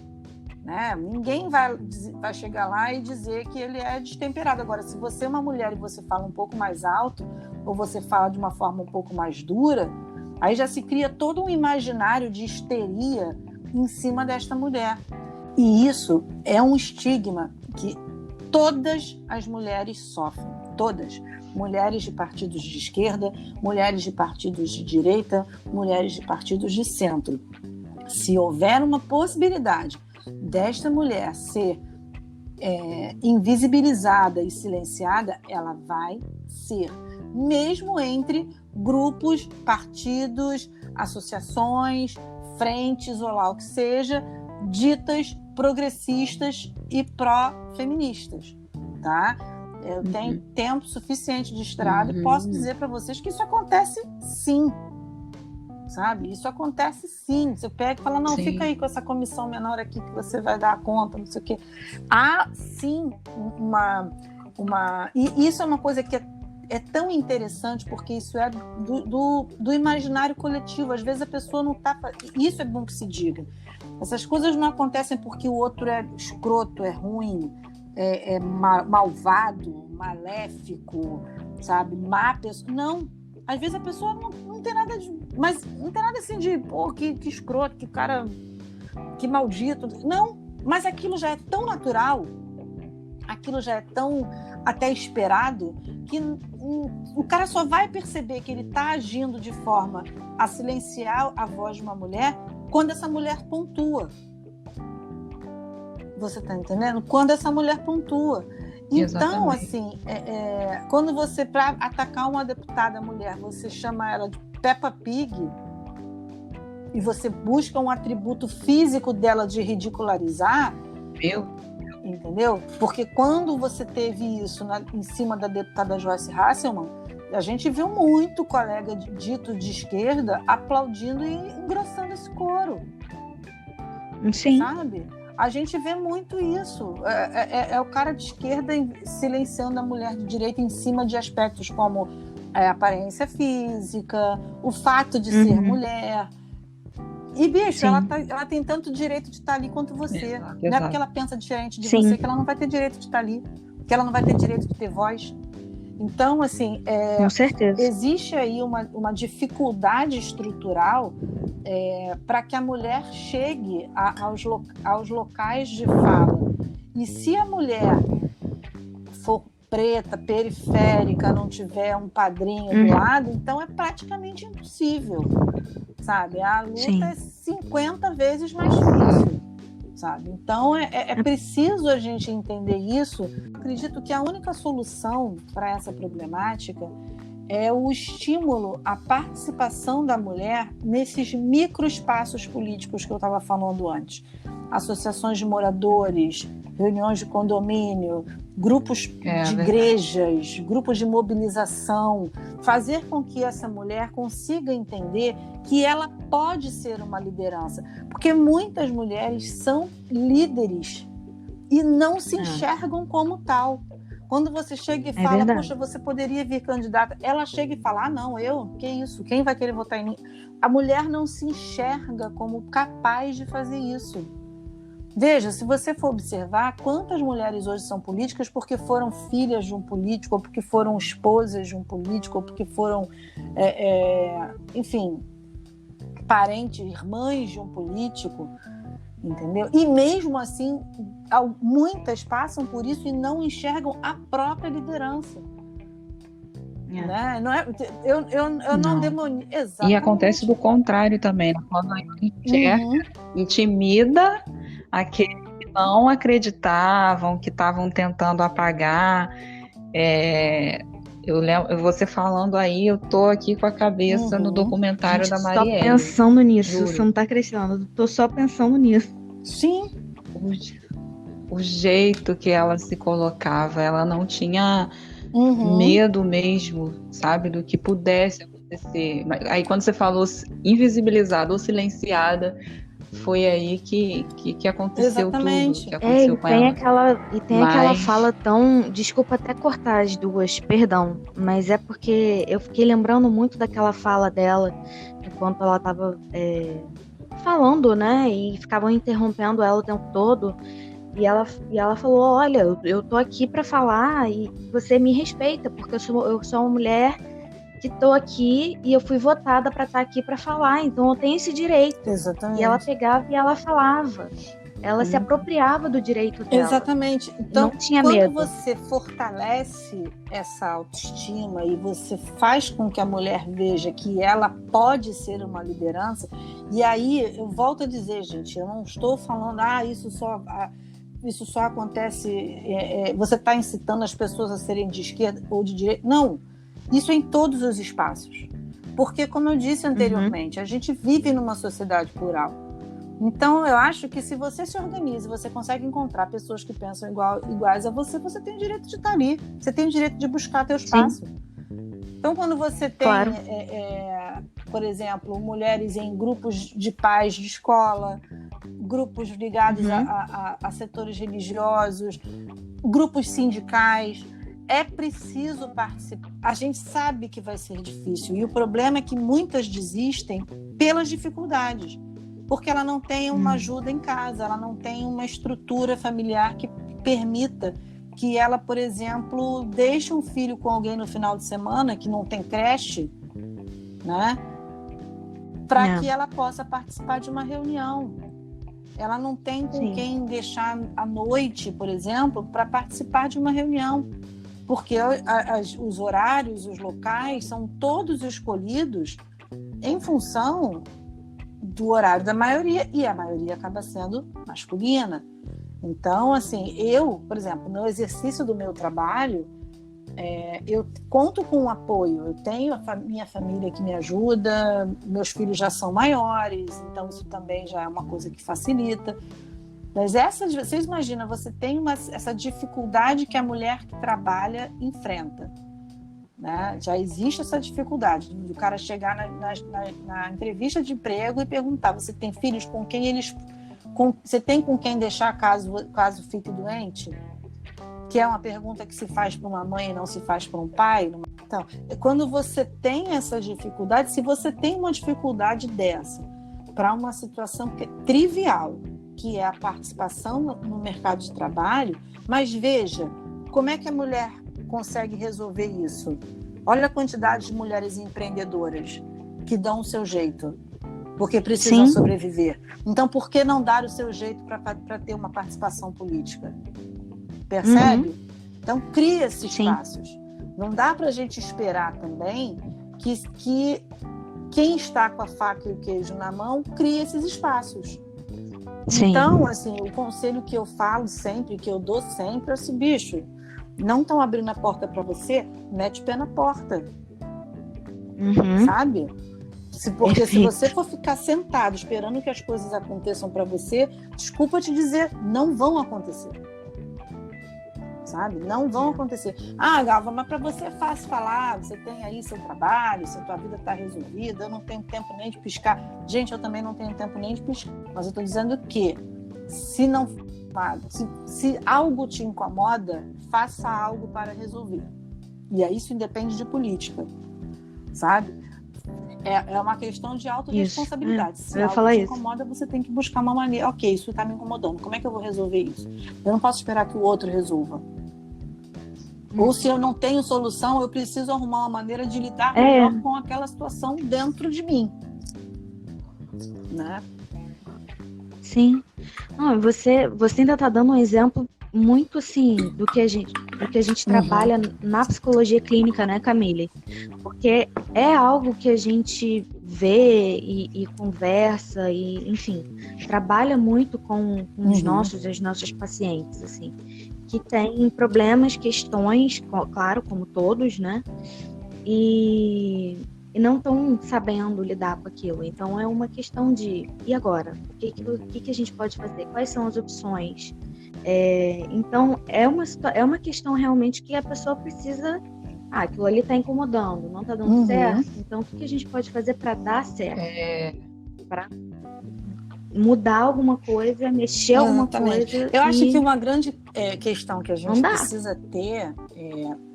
né? Ninguém vai chegar lá e dizer que ele é destemperado. Agora, se você é uma mulher e você fala um pouco mais alto, ou você fala de uma forma um pouco mais dura, aí já se cria todo um imaginário de histeria em cima desta mulher. E isso é um estigma que todas as mulheres sofrem, todas. Mulheres de partidos de esquerda, mulheres de partidos de direita, mulheres de partidos de centro. Se houver uma possibilidade desta mulher ser invisibilizada e silenciada, ela vai ser, mesmo entre grupos, partidos, associações, frentes ou lá o que seja, ditas progressistas e pró-feministas, tá? Eu tenho tempo suficiente de estrada e posso dizer para vocês que isso acontece sim, sabe? Isso acontece sim. Você pega e fala, não, sim, fica aí com essa comissão menor aqui que você vai dar conta, não sei o quê. Há sim e isso é uma coisa que é tão interessante porque isso é do imaginário coletivo. Às vezes a pessoa não está... Isso é bom que se diga. Essas coisas não acontecem porque o outro é escroto, é ruim, é malvado, maléfico, sabe? Má pessoa. Não. Às vezes a pessoa não tem nada mas não tem nada assim de, pô, que escroto, que cara, que maldito. Não, mas aquilo já é tão natural, aquilo já é tão até esperado, que o cara só vai perceber que ele está agindo de forma a silenciar a voz de uma mulher quando essa mulher pontua. Você está entendendo? Quando essa mulher pontua. Então, assim, quando você, para atacar uma deputada mulher, você chama ela de Peppa Pig e você busca um atributo físico dela de ridicularizar, entendeu? Porque quando você teve isso em cima da deputada Joyce Hasselmann, A gente viu muito colega dito de esquerda aplaudindo e engrossando esse coro. Sim. Sabe? A gente vê muito isso. É o cara de esquerda silenciando a mulher de direita em cima de aspectos como a aparência física, o fato de ser mulher. E, bicho, ela tem tanto direito de estar ali quanto você. Exato. Não é porque ela pensa diferente de Sim. você que ela não vai ter direito de estar ali, que ela não vai ter direito de ter voz. Então, assim, com certeza, existe aí uma dificuldade estrutural para que a mulher chegue aos locais de fala. E se a mulher for preta, periférica, não tiver um padrinho do lado, então é praticamente impossível, sabe? A luta é 50 vezes mais difícil, sabe? Então é preciso a gente entender isso. Eu acredito que a única solução para essa problemática é o estímulo à participação da mulher nesses microespaços políticos que eu estava falando antes. Associações de moradores, reuniões de condomínio, grupos de igrejas, grupos de mobilização, fazer com que essa mulher consiga entender que ela pode ser uma liderança, porque muitas mulheres são líderes e não se enxergam como tal. Quando você chega e fala, poxa, você poderia vir candidata, ela chega e fala, não, que isso? Quem vai querer votar em mim? A mulher não se enxerga como capaz de fazer isso. Veja, se você for observar, quantas mulheres hoje são políticas porque foram filhas de um político, ou porque foram esposas de um político, ou porque foram, enfim, parentes, irmãs de um político, entendeu? E mesmo assim, muitas passam por isso e não enxergam a própria liderança. Né? Não é, eu não demonio. Exatamente. E acontece do contrário também, quando a gente intimida aqueles que não acreditavam, que estavam tentando apagar. Eu lembro, você falando aí, eu tô aqui com a cabeça no documentário da Marielle. Só pensando nisso, juro. Você não tá acreditando, eu tô só pensando nisso. Sim. O jeito que ela se colocava, ela não tinha medo mesmo, sabe, do que pudesse acontecer. Aí quando você falou invisibilizada ou silenciada, foi aí que aconteceu Exatamente. tudo. Que aconteceu com ela. Aquela fala tão... Desculpa até cortar as duas, perdão. Mas é porque eu fiquei lembrando muito daquela fala dela, enquanto ela estava falando, né? E ficavam interrompendo ela o tempo todo. E ela falou, olha, eu tô aqui para falar e você me respeita, porque eu sou uma mulher que estou aqui e eu fui votada para estar aqui para falar, então eu tenho esse direito. Exatamente. E ela pegava e ela falava. Ela se apropriava do direito dela. Exatamente. Então, não tinha quando medo. você fortalece essa autoestima e você faz com que a mulher veja que ela pode ser uma liderança, e aí eu volto a dizer, gente, eu não estou falando, isso só acontece, você está incitando as pessoas a serem de esquerda ou de direita. Não. Isso em todos os espaços. Porque, como eu disse anteriormente, a gente vive numa sociedade plural. Então, eu acho que se você se organiza, você consegue encontrar pessoas que pensam iguais a você, você tem o direito de estar ali. Você tem o direito de buscar teu espaço. Sim. Então, quando você tem, por exemplo, mulheres em grupos de pais de escola, grupos ligados a setores religiosos, grupos sindicais, é preciso participar. A gente sabe que vai ser difícil. E o problema é que muitas desistem pelas dificuldades. Porque ela não tem uma ajuda em casa, ela não tem uma estrutura familiar que permita que ela, por exemplo, deixe um filho com alguém no final de semana, que não tem creche, né? Para que ela possa participar de uma reunião. Ela não tem com quem deixar à noite, por exemplo, para participar de uma reunião. Porque os horários, os locais são todos escolhidos em função do horário da maioria, e a maioria acaba sendo masculina. Então, assim, por exemplo, no exercício do meu trabalho, eu conto com o apoio. Eu tenho minha família que me ajuda, meus filhos já são maiores, então isso também já é uma coisa que facilita. Mas vocês imaginam, você tem essa dificuldade que a mulher que trabalha enfrenta, né? Já existe essa dificuldade do cara chegar na entrevista de emprego e perguntar: você tem filhos? Com quem eles... você tem com quem deixar caso fique doente? Que é uma pergunta que se faz para uma mãe e não se faz para um pai. Então, quando você tem essas dificuldades, se você tem uma dificuldade dessa para uma situação que é trivial, que é a participação no mercado de trabalho, mas veja, como é que a mulher consegue resolver isso? Olha a quantidade de mulheres empreendedoras que dão o seu jeito, porque precisam sobreviver. Então, por que não dar o seu jeito para ter uma participação política? Percebe? Então, cria esses espaços. Não dá para a gente esperar também que quem está com a faca e o queijo na mão crie esses espaços. Sim. Então, assim, o conselho que eu falo sempre, que eu dou sempre, é esse: bicho, não estão abrindo a porta para você, mete o pé na porta. Sabe? Porque se você for ficar sentado esperando que as coisas aconteçam para você, desculpa te dizer, não vão acontecer. Sabe? Não vão acontecer. Ah, Galva, mas para você é fácil falar, você tem aí seu trabalho, se a tua vida está resolvida, eu não tenho tempo nem de piscar. Gente, eu também não tenho tempo nem de piscar. Mas eu estou dizendo que se algo te incomoda, faça algo para resolver. E aí isso independe de política, sabe? É uma questão de autorresponsabilidade. Se algo te incomoda, você tem que buscar uma maneira. Ok, isso está me incomodando. Como é que eu vou resolver isso? Eu não posso esperar que o outro resolva. Ou se eu não tenho solução, eu preciso arrumar uma maneira de lidar melhor com aquela situação dentro de mim. Né? Sim. Não, você ainda está dando um exemplo muito assim do que a gente trabalha na psicologia clínica, né, Camille? Porque é algo que a gente vê e conversa e, enfim, trabalha muito com as nossas pacientes, assim, que têm problemas, questões, claro, como todos, né? E não estão sabendo lidar com aquilo. Então é uma questão de, e agora? O que a gente pode fazer? Quais são as opções? Então é uma questão realmente que a pessoa precisa. Aquilo ali está incomodando, não está dando certo. Então o que a gente pode fazer para dar certo? Para mudar alguma coisa, mexer alguma coisa. Eu acho que uma grande questão que a gente precisa ter,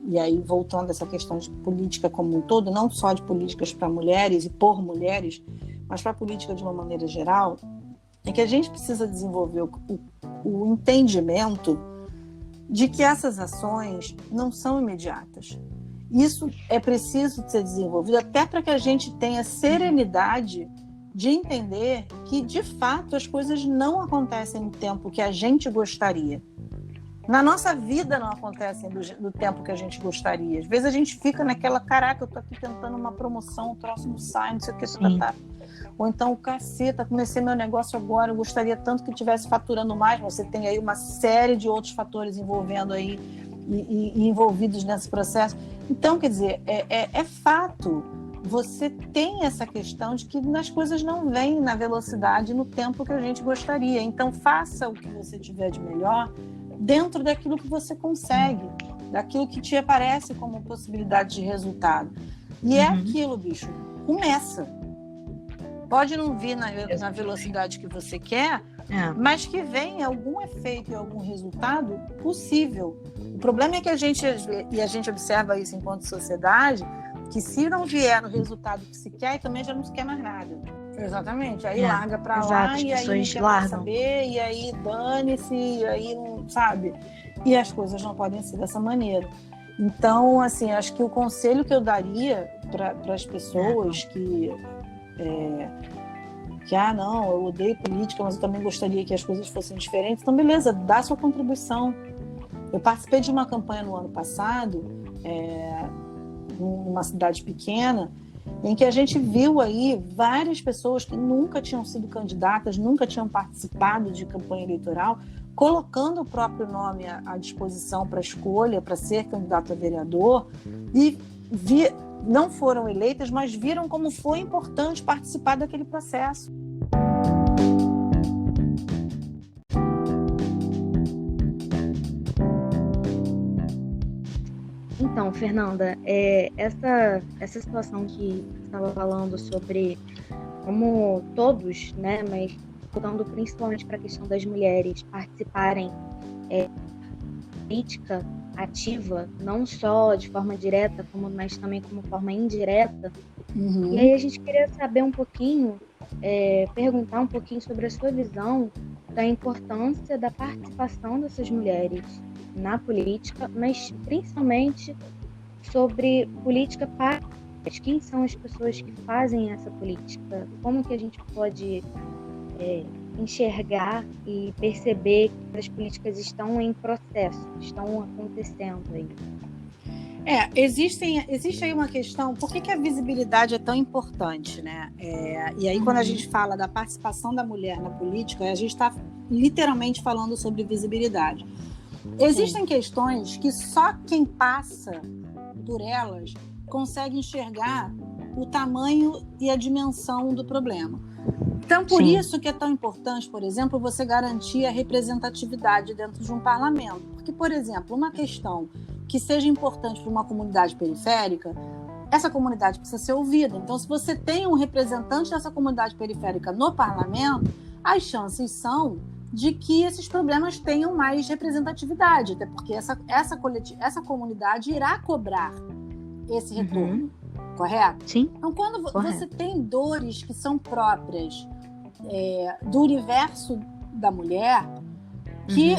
e aí voltando a essa questão de política como um todo, não só de políticas para mulheres e por mulheres, mas para a política de uma maneira geral, é que a gente precisa desenvolver o entendimento de que essas ações não são imediatas. Isso é preciso ser desenvolvido até para que a gente tenha serenidade de entender que, de fato, as coisas não acontecem no tempo que a gente gostaria. Na nossa vida não acontecem do tempo que a gente gostaria. Às vezes a gente fica naquela, caraca, eu tô aqui tentando uma promoção, o troço não sai, não sei o que, tá. Ou então, caceta, comecei meu negócio agora, eu gostaria tanto que estivesse faturando mais. Você tem aí uma série de outros fatores envolvendo aí e envolvidos nesse processo. Então, quer dizer, é fato. Você tem essa questão de que as coisas não vêm na velocidade e no tempo que a gente gostaria. Então, faça o que você tiver de melhor dentro daquilo que você consegue, daquilo que te aparece como possibilidade de resultado. E é aquilo, bicho, começa. Pode não vir na velocidade que você quer, mas que venha algum efeito e algum resultado possível. O problema é que a gente observa isso enquanto sociedade, que se não vier no resultado que se quer, também já não se quer mais nada. Exatamente. Aí larga pra lá e aí não quer mais saber, e aí dane-se, e aí não sabe. E as coisas não podem ser dessa maneira. Então, assim, acho que o conselho que eu daria para as pessoas que não, eu odeio política, mas eu também gostaria que as coisas fossem diferentes. Então, beleza, dá sua contribuição. Eu participei de uma campanha no ano passado, numa cidade pequena, em que a gente viu aí várias pessoas que nunca tinham sido candidatas, nunca tinham participado de campanha eleitoral, colocando o próprio nome à disposição para escolha, para ser candidato a vereador, e não foram eleitas, mas viram como foi importante participar daquele processo. Então, Fernanda, essa situação que você estava falando sobre como todos, né, mas voltando principalmente para a questão das mulheres participarem política ativa, não só de forma direta, mas também como forma indireta. Uhum. E aí a gente queria saber um pouquinho, perguntar um pouquinho sobre a sua visão da importância da participação dessas mulheres na política, mas principalmente sobre política para quem são as pessoas que fazem essa política, como que a gente pode enxergar e perceber que as políticas estão em processo, estão acontecendo aí. Existe aí uma questão, por que a visibilidade é tão importante, né? E aí quando a gente fala da participação da mulher na política, a gente está literalmente falando sobre visibilidade. Existem questões que só quem passa por elas consegue enxergar o tamanho e a dimensão do problema. Então, por isso que é tão importante, por exemplo, você garantir a representatividade dentro de um parlamento. Porque, por exemplo, uma questão que seja importante para uma comunidade periférica, essa comunidade precisa ser ouvida. Então, se você tem um representante dessa comunidade periférica no parlamento, as chances são de que esses problemas tenham mais representatividade, até porque essa comunidade irá cobrar esse retorno, correto? Sim. Então, quando você tem dores que são próprias do universo da mulher, que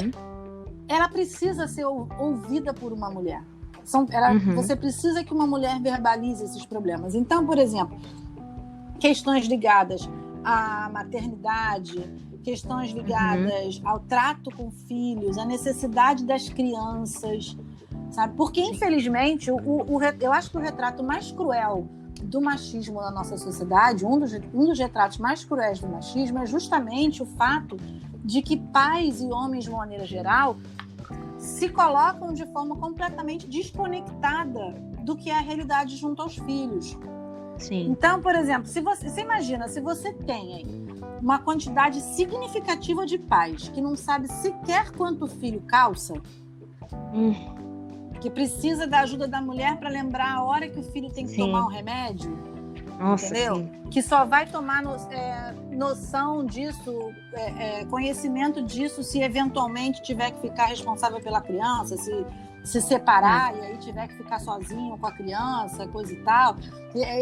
ela precisa ser ouvida por uma mulher. Você precisa que uma mulher verbalize esses problemas. Então, por exemplo, questões ligadas à maternidade, questões ligadas ao trato com filhos, à necessidade das crianças, sabe? Porque, infelizmente, eu acho que o retrato mais cruel do machismo na nossa sociedade, um dos retratos mais cruéis do machismo é justamente o fato de que pais e homens, de maneira geral, se colocam de forma completamente desconectada do que é a realidade junto aos filhos. Sim. Então, por exemplo, você imagina, se você tem aí uma quantidade significativa de pais que não sabe sequer quanto o filho calça, que precisa da ajuda da mulher para lembrar a hora que o filho tem que tomar um remédio, entendeu? Sim. Que só vai tomar noção disso, conhecimento disso, se eventualmente tiver que ficar responsável pela criança, se separar e aí tiver que ficar sozinho com a criança, coisa e tal.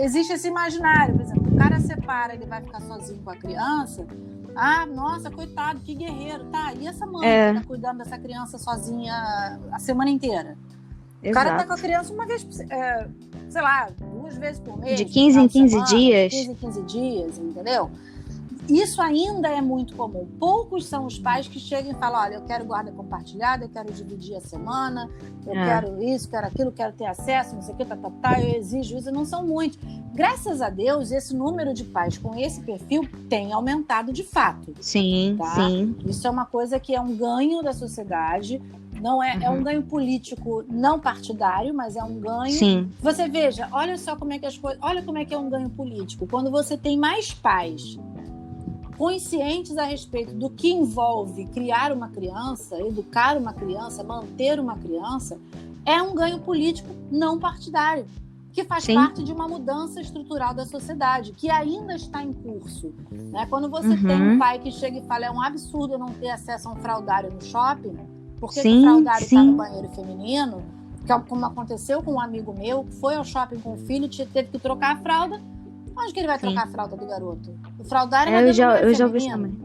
Existe esse imaginário, por exemplo, o cara separa, ele vai ficar sozinho com a criança. Ah, nossa, coitado, que guerreiro. Tá, e essa mãe que tá cuidando dessa criança sozinha a semana inteira? O cara tá com a criança uma vez, sei lá, 2 vezes por mês. De 15 em 15 dias. 15 em 15 dias, entendeu? Isso ainda é muito comum. Poucos são os pais que chegam e falam, olha, eu quero guarda compartilhada, eu quero dividir a semana, eu quero isso, quero aquilo, quero ter acesso, não sei o que, eu exijo isso. Não são muitos. Graças a Deus, esse número de pais com esse perfil tem aumentado de fato. Sim, tá? sim. Isso é uma coisa que é um ganho da sociedade. Não é um ganho político não partidário, mas é um ganho. Sim. Você veja, olha só como é que as coisas. Olha como é que é um ganho político. Quando você tem mais pais conscientes a respeito do que envolve criar uma criança, educar uma criança, manter uma criança, é um ganho político não partidário, que faz parte de uma mudança estrutural da sociedade, que ainda está em curso. Né? Quando você tem um pai que chega e fala, é um absurdo não ter acesso a um fraldário no shopping, porque o fraldário está no banheiro feminino, que é como aconteceu com um amigo meu, que foi ao shopping com o filho, teve que trocar a fralda. Onde que ele vai trocar a fralda do garoto? O fraldário é eu já ouvi também.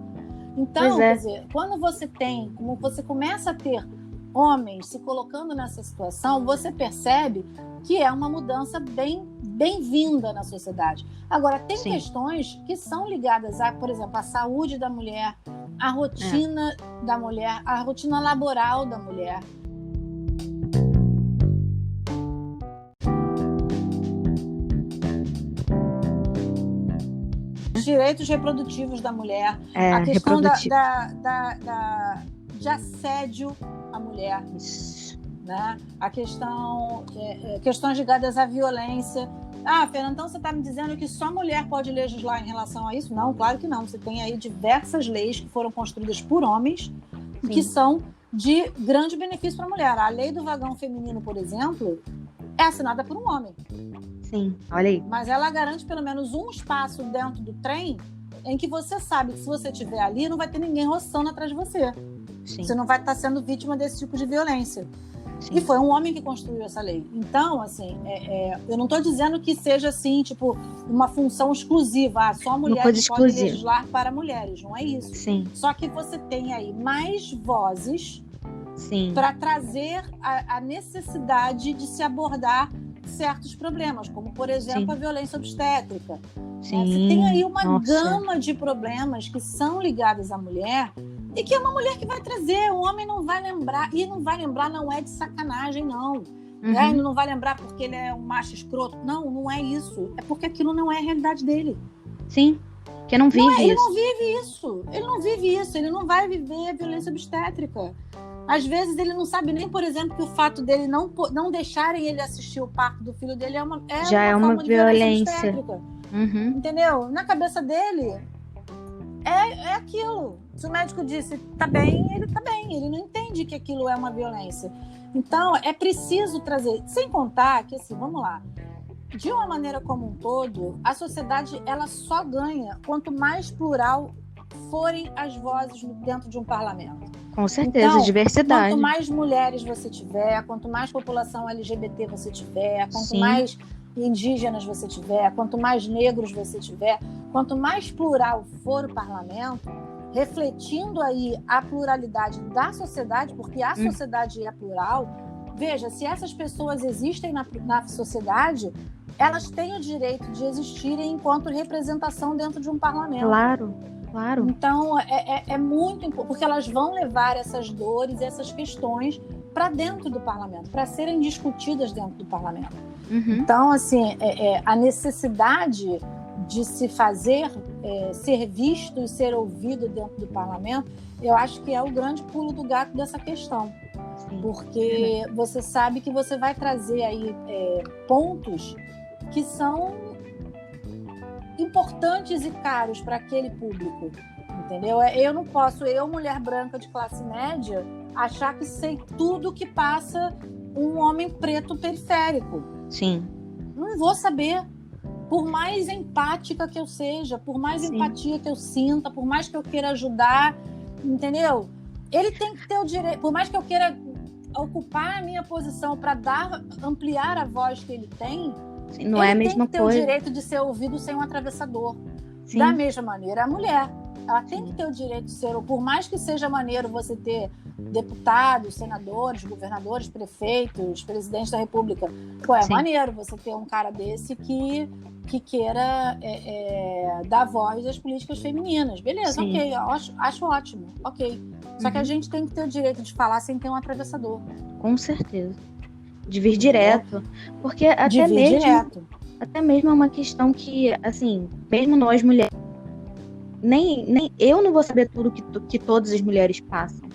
Então, quer dizer, quando você começa a ter homens se colocando nessa situação, você percebe que é uma mudança bem-vinda na sociedade. Agora, tem questões que são ligadas a, por exemplo, a saúde da mulher, a rotina da mulher, a rotina laboral da mulher. Os direitos reprodutivos da muler, a questão de assédio à mulher, né? A questões ligadas à violência. Ah, Fernanda, então você está me dizendo que só mulher pode legislar em relação a isso? Não, claro que não. Você tem aí diversas leis que foram construídas por homens que são de grande benefício para a mulher. A lei do vagão feminino, por exemplo, é assinada por um homem. Sim, olha aí. Mas ela garante pelo menos um espaço dentro do trem em que você sabe que se você estiver ali, não vai ter ninguém roçando atrás de você. Sim. Você não vai estar sendo vítima desse tipo de violência. Sim. E foi um homem que construiu essa lei. Então, assim, eu não estou dizendo que seja, assim, tipo, uma função exclusiva. Só mulheres podem legislar para mulheres. Não é isso. Sim. Só que você tem aí mais vozes para trazer a necessidade de se abordar certos problemas, como, por exemplo, a violência obstétrica. Sim. Você tem aí uma gama de problemas que são ligados à mulher e que é uma mulher que vai trazer. O homem não vai lembrar, e não vai lembrar não é de sacanagem, não. Né? Ele não vai lembrar porque ele é um macho escroto. Não, não é isso. É porque aquilo não é a realidade dele. Sim, porque não vive isso. Ele não vive isso. Ele não vive isso. Ele não vai viver a violência obstétrica. Às vezes ele não sabe nem, por exemplo, que o fato dele não deixarem ele assistir o parto do filho dele é uma forma de violência obstétrica. Entendeu? Na cabeça dele é aquilo. Se o médico disse tá bem, ele tá bem. Ele não entende que aquilo é uma violência. Então, é preciso trazer... Sem contar que, assim, vamos lá. De uma maneira como um todo, a sociedade ela só ganha quanto mais plural forem as vozes dentro de um parlamento. Com certeza, então, diversidade. Quanto mais mulheres você tiver, quanto mais população LGBT você tiver, quanto mais indígenas você tiver, quanto mais negros você tiver, quanto mais plural for o parlamento, refletindo aí a pluralidade da sociedade, porque a sociedade é plural. Veja, se essas pessoas existem na sociedade, elas têm o direito de existirem enquanto representação dentro de um parlamento. Claro. Então, é muito importante, porque elas vão levar essas dores, essas questões para dentro do parlamento, para serem discutidas dentro do parlamento. Então, assim, a necessidade de se fazer, ser visto e ser ouvido dentro do parlamento, eu acho que é o grande pulo do gato dessa questão. Porque você sabe que você vai trazer aí pontos que são importantes e caros para aquele público, entendeu? Eu não posso, mulher branca de classe média, achar que sei tudo que passa um homem preto periférico. Sim. Não vou saber. Por mais empática que eu seja, por mais empatia que eu sinta, por mais que eu queira ajudar, entendeu? Ele tem que ter o direito, por mais que eu queira ocupar a minha posição para ampliar a voz que ele tem, não é a mesma coisa. Ele tem que ter o direito de ser ouvido sem um atravessador. Da mesma maneira, a mulher. Ela tem que ter o direito de ser, por mais que seja maneiro você ter deputados, senadores, governadores, prefeitos, presidentes da república. É maneiro você ter um cara desse que queira dar voz às políticas femininas. Beleza, ok, acho ótimo, ok. Só que a gente tem que ter o direito de falar sem ter um atravessador. Com certeza. De vir direto. Porque até mesmo é uma questão que, assim, mesmo nós mulheres, nem eu não vou saber tudo que todas as mulheres passam.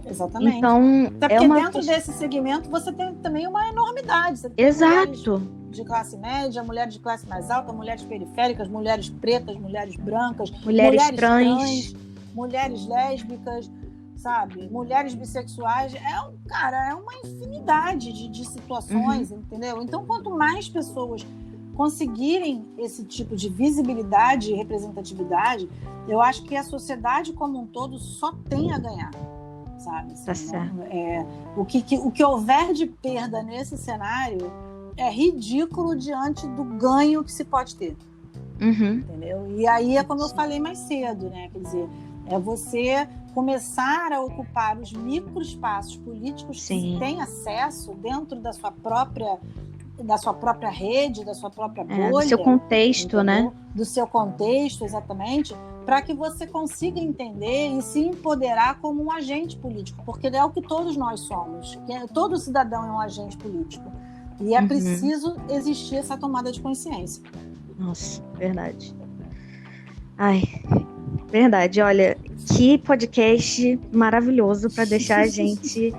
Exatamente. Então, até porque dentro desse segmento você tem também uma enormidade. Você tem exato. De classe média, mulheres de classe mais alta, mulheres periféricas, mulheres pretas, mulheres brancas, mulheres trans, mulheres lésbicas, sabe? Mulheres bissexuais. É uma infinidade de situações, entendeu? Então, quanto mais pessoas conseguirem esse tipo de visibilidade e representatividade, eu acho que a sociedade como um todo só tem a ganhar, sabe? Tá certo. O que houver de perda nesse cenário é ridículo diante do ganho que se pode ter. Entendeu? E aí é como eu falei mais cedo, né? Quer dizer, é você começar a ocupar os microespaços políticos que se tem acesso dentro da sua própria rede, da sua própria bolha. Do seu contexto, entendeu? Né? Do seu contexto, exatamente, para que você consiga entender e se empoderar como um agente político, porque é o que todos nós somos. Todo cidadão é um agente político. E é preciso existir essa tomada de consciência. Nossa, verdade. Ai, verdade. Olha, que podcast maravilhoso para deixar a gente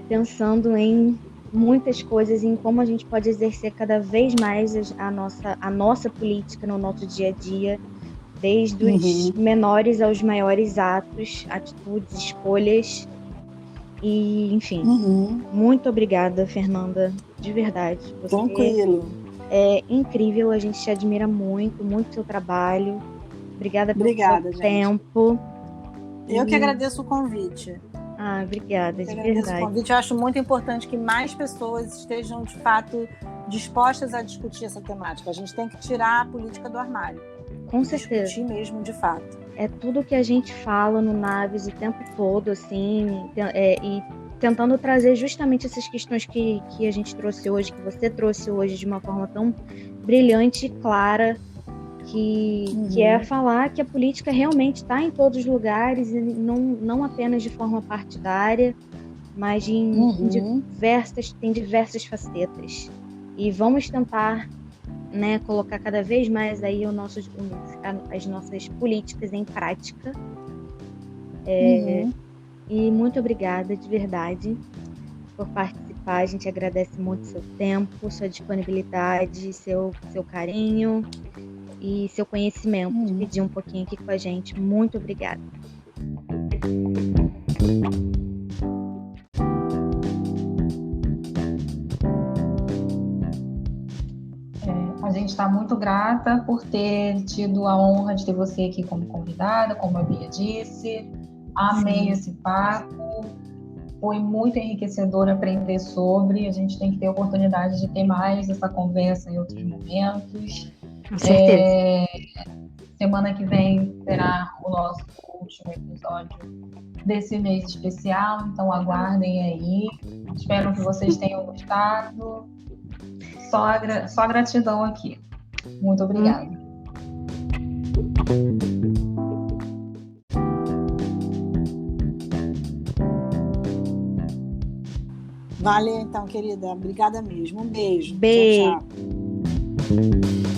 pensando em muitas coisas, em como a gente pode exercer cada vez mais a nossa política no nosso dia a dia, desde os menores aos maiores atos, atitudes, escolhas. E, enfim, muito obrigada, Fernanda, de verdade. Você Tranquilo. é incrível, a gente te admira muito, muito seu trabalho. Obrigada pelo seu tempo. Eu que agradeço o convite. Obrigada, de verdade. Agradeço o convite. Eu acho muito importante que mais pessoas estejam, de fato, dispostas a discutir essa temática. A gente tem que tirar a política do armário. Com certeza. Discutir mesmo, de fato. É tudo que a gente fala no Naves o tempo todo, assim, e tentando trazer justamente essas questões que a gente trouxe hoje, que você trouxe hoje de uma forma tão brilhante e clara, que é falar que a política realmente está em todos os lugares, e não apenas de forma partidária, mas em diversas facetas. E vamos tentar, né, colocar cada vez mais aí as nossas políticas em prática. E muito obrigada, de verdade, por participar. A gente agradece muito seu tempo, sua disponibilidade, seu carinho e seu conhecimento, dividir um pouquinho aqui com a gente. Muito obrigada. A gente está muito grata por ter tido a honra de ter você aqui como convidada, como a Bia disse. Amei esse papo. Foi muito enriquecedor aprender sobre. A gente tem que ter a oportunidade de ter mais essa conversa em outros momentos. Com certeza. Semana que vem será o nosso último episódio desse mês especial, então aguardem aí. Espero que vocês tenham gostado. Só gratidão aqui. Muito obrigada. Valeu, então, querida. Obrigada mesmo. Um beijo. Beijo. Tchau, tchau.